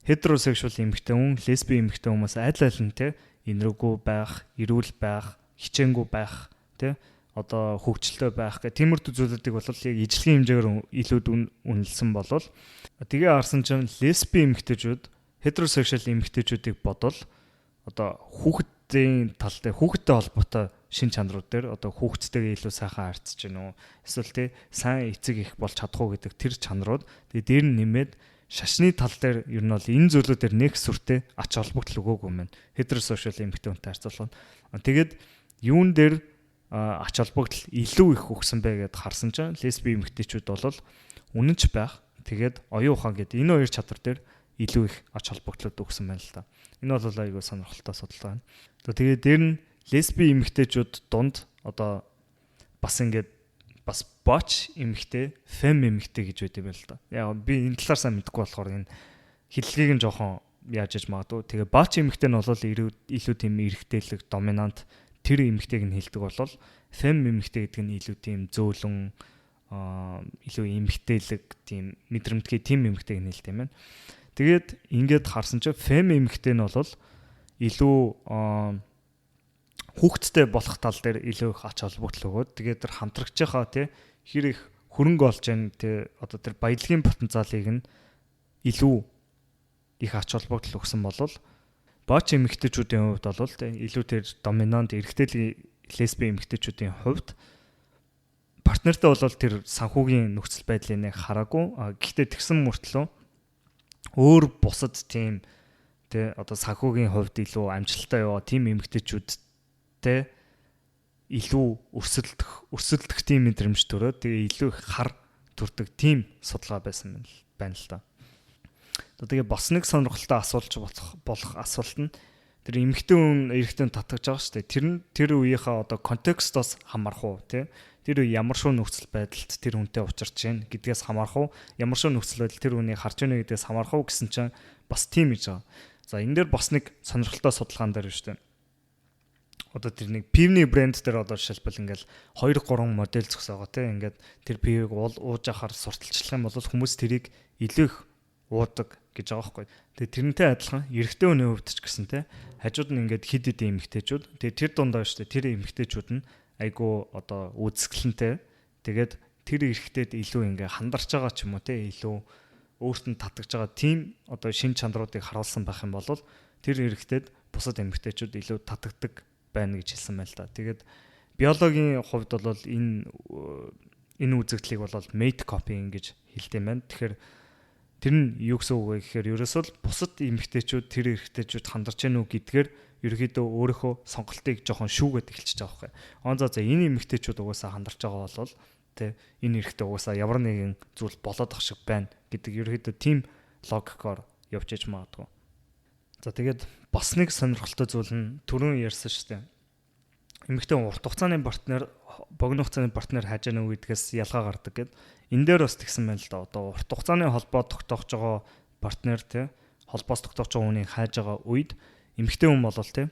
[SPEAKER 1] heterosexual эмэгтэй хүн, лесби эмэгтэй хүмүүс аль аль нь те энэргүй байх, эрүүл байх, хичээнгүй байх, тэ одоо хөвгчлөлтэй байх гэх тиймэрдүү зүйлүүдийг бол яг ижлэгийн хэмжээгээр илүүд үнэлсэн болол тэгээ харсан чинь лесби эмэгтэйчүүд heterosexual эмэгтэйчүүдийг бодвол одоо хүүхдийн тал дээр хүүхдтэй холбоотой шин чанарууд дээр одоо хүүхдтэйгээ илүү сайхан харьцаж гинөө эсвэл тэ сайн эцэг их болж чадах уу гэдэг тэр чанарууд тэгээ дээр нь нэмээд шашны тал дээр ер нь бол энэ зүйлүүдээр нэг сүртэй ач холбогдол өгөөгүй юм байна. Heterosexual эмэгтэй хүнтэй харьцуулахад. Тэгээд юун дээр ач холбогдол илүү их өгсөн бэ гэдээ харсан чинь лесби эмэгтэйчүүд бол үнэнч байх. Тэгээд оюун ухаан гэдэг энэ хоёр чадвар дээр илүү их ач холбогдлууд өгсөн байна л та. Энэ бол айгүй сонирхолтой судалгаа байна. Тэгээд дээр нь лесби эмэгтэйчүүд дунд одоо бас ингээд бас боч эмэгтэй, фем эмэгтэй гэж байд юм байна л да. Яг би энэ талаар сайн мэдэхгүй болохоор энэ хэллэгийг нь жоохон яаж яж магадгүй. Тэгээ боч эмэгтэй нь бол илүү тийм эрэгтэйлэг, доминант тэр эмэгтэйг нь хэлдэг бол фем эмэгтэй гэдэг нь илүү тийм зөөлөн илүү эмэгтэйлэг, тийм мэдрэмтгий тийм эмэгтэйг нь хэлдэг юм байна. Тэгээд ингээд харсан чинь фем эмэгтэй нь бол илүү хүүхдтэй болох тал дээр илүү их ач холбогдол өгөөд тэгээд тэр хамтрагчийнхаа тий хэр их хөрөнгө олж яан тий одоо тэр баялагын потенциалыг нь илүү их ач холбогдол өгсөн бол баач эмэгтэйчүүдийн хувьд бол илүү тэр доминант эрэгтэй лесби эмэгтэйчүүдийн хувьд партнертай бол тэр санхүүгийн нөхцөл байдлыг нэг хараагүй. Гэхдээ тэгсэн мөртлөө өөр бусад тийм тэ одоо санхүүгийн хувьд илүү амжилттай яваа тийм эмэгтэйчүүдтэй илүү өрсөлдөх тийм мэдрэмж төрөө тэгээ илүү их хар төрдөг тийм судалгаа байсан байна л да. Тэгээ бас нэг сонирхолтой асуулт болох асуулт нь тэр эмэгтэй хүн эрэгтэй татгаж байгаа шүү дээ. Тэр үеийнхээ одоо контекстоос хамаарх уу тий? Тэр үе ямар шоу нөхцөл байдалд тэр хүнтэй учирч байна гэдгээс хамаарх уу? Ямар шоу нөхцөл байдал тэр хүнийг харж байна гэдгээс хамаарх уу гэсэн чинь бас тийм гэж байгаа. За энэ дээр бас нэг сонирхолтой судалгаан дээр шүү дээ. Одоо тэр нэг пивний брэнд дээр одоо жишээлбэл ингээл 2-3 модель зөксөөгоо тий? Ингээд тэр пивийг ууж ахаар сурталчлах юм бол хүмүүс тэрийг илүү их уудаг гэж байгаа байхгүй. Тэгээ тэрнтэй адилхан эрэгтэй хүний хувьд ч гэсэн те хажууд нь ингээд хид хид эмэгтэйчүүд. Тэгээ тэр дундаа шүү дээ тэр эмэгтэйчүүд нь айгу одоо үзэсгэлэнтэй. Тэгээд тэр эрэгтэйд илүү ингээ хандарч байгаа ч юм уу те илүү өөрт нь татгаж байгаа тийм одоо шин чанаруудыг харуулсан байх юм бол тэр эрэгтэйд бусад эмэгтэйчүүд илүү татагдаг байна гэж хэлсэн байл та. Тэгээд биологийн хувьд бол энэ үзэгдлийг бол mate copying гэж хэлдэг юм байна. Тэгэхээр тэр нь юу гэсэн үг вэ гэхээр ерөөсөө бусад эмэгтэйчүүд тэр эрэгтэйчүүд хандарч гэнэ үү гэдгээр ерөөхдөө өөрийнхөө сонголтыг жоохон шүүгээд эхэлчихэж байгаа байхгүй. За энэ эмэгтэйчүүд угаасаа хандарч байгаа бол тэ энэ эрэгтэй угаасаа ямар нэгэн зүйл болоод ах шиг байна гэдэг ерөөхдөө тийм логикоор явж иж магадгүй. За тэгээд бас нэг сонирхолтой зүйл нь түрүүн ярьсан шүү дээ. Эмэгтэй урт хугацааны партнер, богино хугацааны партнер хайж яана уу гэдгээс ялгаа гардаг гэд. Энэ дээр бас тэгсэн байна л да. Одоо урт хугацааны холбоо тогтоож байгаа партнер те холбоос тогтоож байгаа хүнийг хайж байгаа үед эмэгтэй хүн бол те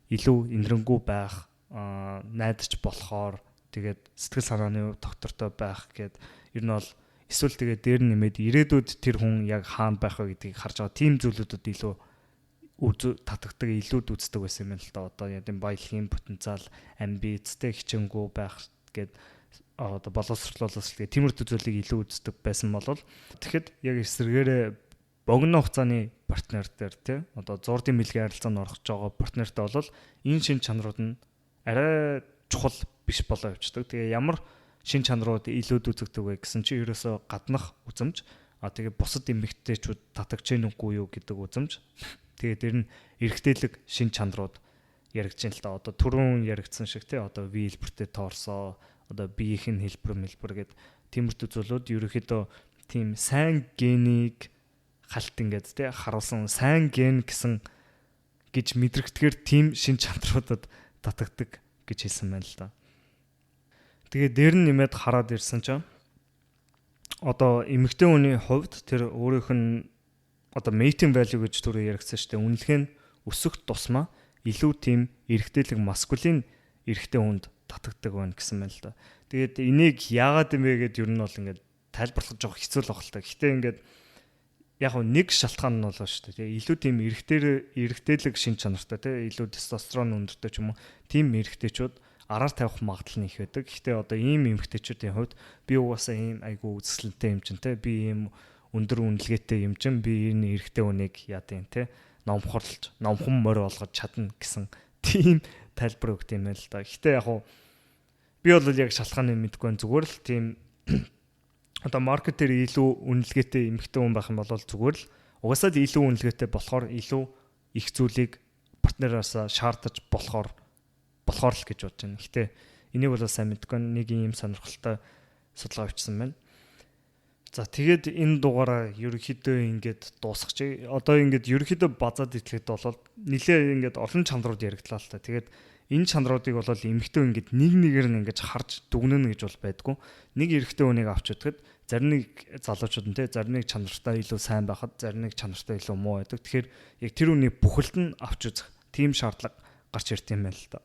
[SPEAKER 1] илүү инэрэнгүү байх, найдаж болохоор тэгээд сэтгэл санааны доктортой байх гэд ер нь бол эсвэл тэгээд дээр нэмээд ирээдүйд тэр хүн яг хаана байх вэ гэдгийг харж байгаа тийм зүйлүүдэд илүү татагдаг илүүд үздэг байсан юм л да. Одоо яа гэм баялагын потенциал, амбицтэй хичээнгүү байх гэд одоо боловсруулалт гэх тиймэрхүү зүйлийг илүү үздэг байсан бол тэгэхэд яг эсрэгээрээ богино хугацааны партнер дээр тий одоо зурдын мэлгийн харилцаанд орох байгаа партнертай бол энэ шин чанарууд нь арай чухал биш болоо явцдаг. Тэгээ ямар шин чанарууд илүүд үзэгдэг вэ гэсэн чинь ерөөсөө гаднах үзэмж тэгээ бусад эмэгтэйчүүд татагч нүггүй юу гэдэг үзэмж. Тэгээ тэр нь эрэгтэйлэг шин чанарууд яригдж байна л да. Одоо түрүүн яригдсан шиг тий одоо V хэлбэртэй тоорсоо одоо биеийн хэлбэр гэд тиймэрхүү зүйлүүд ерөөхдөө тийм сайн генийг халт ингээд тий харуулсан сайн ген гэсэн гэж мэдрэгдэхээр тийм шин чанаруудад татагдаг гэж хэлсэн байна л да. Тэгээ дээр нь нэмээд хараад ирсэн чинь одоо эмэгтэй хүний хувьд тэр өөрийнх нь одоо mating value гэж түрүү яригдсан шүү дээ. Үнэлгээ нь өсөх тусмаа илүү тийм эрэгтэйлэг маскулин эрэгтэй хүнд татагдаг байна гэсэн байна л да. Тэгээд энийг яагаад юм бэ гэдээ ер нь бол ингээд тайлбарлах жоох хэцүү л байна л та. Гэхдээ ингээд яг нэг шалтгаан нь болоо шүү дээ. Илүү тийм эрэгтэйлэг шин чанартай тий илүү тестостерон өндөртэй ч юм уу тийм эрэгтэйчүүд араар тавих магадлал нь их байдаг. Гэхдээ одоо ийм эмэгтэйчүүдийн хувьд би угаасаа ийм айгүй үзэсгэлэнтэй юм чинь тий би ийм өндөр үнэлгээтэй юм чинь би энэ эрэгтэй хүнийг яадیں тий номхон морь болгож чадна гэсэн тийм тайлбар өгд юм байл л да. Гэхдээ яг уу би бол яг шалтгааныг мэдгүй зүгээр л тийм одоо маркетер илүү үнэлгээтэй эмэгтэй хүн байх юм бол зүгээр л угаасаа л илүү үнэлгээтэй болохоор илүү их зүйлийг партнераас шаардаж болохоор л гэж бодож байна. Гэхдээ энийг бол сайн мэдгүй нэг юм сонирхолтой судалгаа авчихсан байна. За тэгээд энэ дугаараа ерөнхийдөө ингээд дуусгачих. Одоо ингээд ерөнхийдөө базаад итгэхэд бол нэлээ ингээд олон чанарууд яригдлаа л та. Тэгээд энэ чанаруудыг бол эмэгтэй ингээд нэг нэгээр нь ингээд харж дүгнэнэ гэж бол байдгүй. Нэг эрэгтэй хүнийг авч үзэхэд зарим нэг залуучууд нь те зарим нэг чанартай илүү сайн байхад зарим нэг чанартай илүү муу байдаг. Тэгэхээр яг тэр үний бүхэлд нь авч үзэх тийм шаардлага гарч ирд юм байна л да.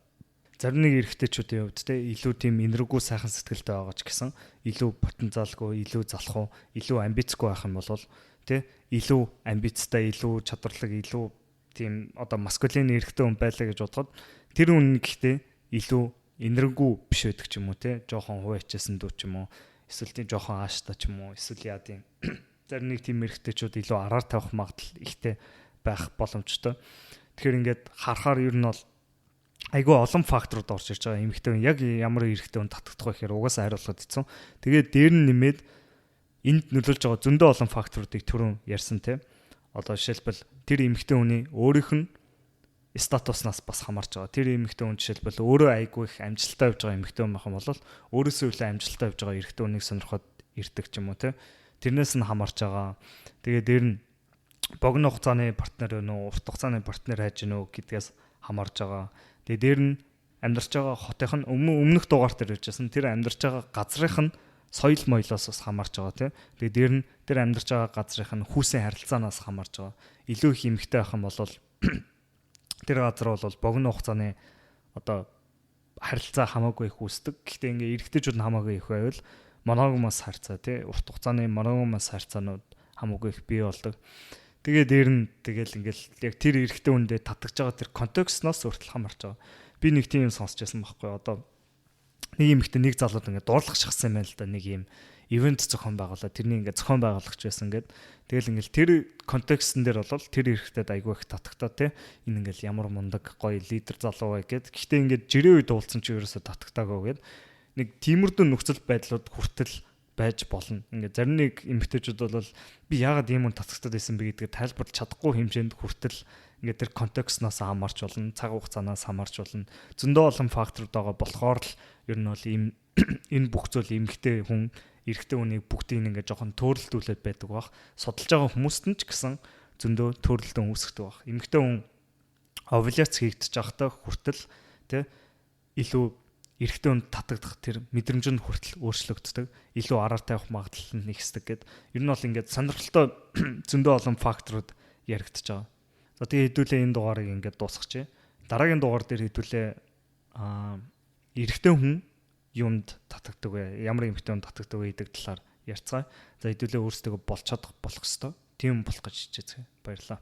[SPEAKER 1] Зарим нэг эрэгтэйчүүдийн хувьд те илүү тийм энергүү сайхан сэтгэлтэй байгаа ч гэсэн илүү потенциалгүй, илүү залхуу, илүү амбицгүй байх юм бол те илүү амбицтай, илүү чадварлаг, илүү тийм одоо маскулин эрэгтэй хүн байлаа гэж бодоход тэр хүн гэхдээ илүү энергүү биш байдаг ч юм уу те жоохон хувь ачаасан дүү ч юм уу эсвэл тийм жоохон ааштай ч юм уу эсвэл яа тийм зарим нэг тийм эрэгтэйчүүд илүү араар тавих магадлал ихтэй байх боломжтой. Тэгэхээр ингээд харахаар ер нь бол айгүй олон факторууд орж ирж байгаа. Эмэгтэй хүн яг ямар эрэгтэй хүн татагдах вэ гэхээр угаасаа хариулахад хэцүү. Тэгээд дээр нь нэмээд энд нөлөөлж байгаа зөндөө олон факторуудыг түрүүн ярьсан те. Одоо жишээлбэл тэр эмэгтэй хүний өөрийнх нь статуснаас бас хамаарч байгаа. Тэр эмэгтэй хүн жишээлбэл өөрөө айгүй их амжилттай явж байгаа эмэгтэй хүн байх юм бол өөрөөсөө илүү амжилттай явж байгаа эрэгтэй хүнийг сонирхоод ирдэг ч юм уу те. Тэрнээс нь хамаарч байгаа. Тэгээд дээр нь богино хугацааны партнер вэ нүү, урт хугацааны партнер хайж гинөө гэдгээс хамаарж байгаа. Тэгээд дээр нь амьдарч байгаа хотынх нь өмнөх дугаар дээр хэлжсэн тэр амьдарч байгаа газрынх нь соёл моёлоос бас хамаарч байгаа тийм. Тэгээд дээр нь тэр амьдарч байгаа газрынх нь хүүсийн харилцаанаас хамаарч байгаа. Илүү их эмгтэй байх юм бол тэр газар бол богино хугацааны одоо харилцаа хамаагүй их үүсдэг. Гэхдээ ингээ эрэгтэйчүүд нь хамаагүй их байвал моногамос харьцаа тий урт хугацааны моногамос харьцаанууд хамаагүй их бий болдог. Тэгээ дээр нь тэгэл ингээл яг тэр эрэгтэй хүндээ татгаж байгаа тэр контекстноос хүртэл хамаарч байгаа. Би нэг тийм юм сонсч байсан байхгүй. Одоо нэг юм ихтэй нэг залууд ингээд дуурлах шахсан юм байна л да. Нэг юм ивент зохион байгуулаад тэрний ингээд зохион байгуулагч байсан гэдэг. Тэгэл ингээл тэр контекстн дээр бол тэр эрэгтэйд айгүй их татагтаа тий. Энэ ингээл ямар мундаг гоё лидер залуу бай гэд. Гэхдээ ингээд жирийн үед уулзсан чи ерөөсө татагтаагүй гэд. Нэг тиймэрдүү нөхцөл байдлууд хүртэл байж болно. Ингээд зарим нэг эмэгтэйчүүд бол би яагаад ийм хүн татагтаад байсан бэ гэдгийг тайлбарлаж чадахгүй хэмжээнд хүртэл ингээд тэр контекстноос хамаарч болно, цаг хугацаанаас хамаарч болно. Зөндөө олон факторууд байгаа болохоор л ер нь бол ийм энэ бүх зүйл эмэгтэй хүн, эрэгтэй хүнийг бүгдийг ингээд жоохон төөрөлдүүлээд байдаг бах. Судалж байгаа хүмүүст нь ч гэсэн зөндөө төөрөлтөн үүсгдэг бах. Эмэгтэй хүн овуляц хийгдэж байхдаа хүртэл тэ илүү эрэгтэй хүнд татагдах тэр мэдрэмж нь хүртэл өөрчлөгддөг. Илүү араар тавих магадлал нь ихсдэг гэд. Ер нь бол ингээд сонирхолтой зөндөө олон факторууд яригдчихэж байгаа. За тэгээ хэдүүлээ энэ дугаарыг ингээд дуусгачих. Дараагийн дугаар дээр хэдүүлээ эрэгтэй хүн юмд татагддаг вэ? Ямар эмэгтэй хүнд татагддаг вэ гэдэг талаар ярьцгаая. За хэдүүлээ өөрсдөө болж чадах болох хэвээр. Тийм болох гэж хичээцгээе. Баярлалаа.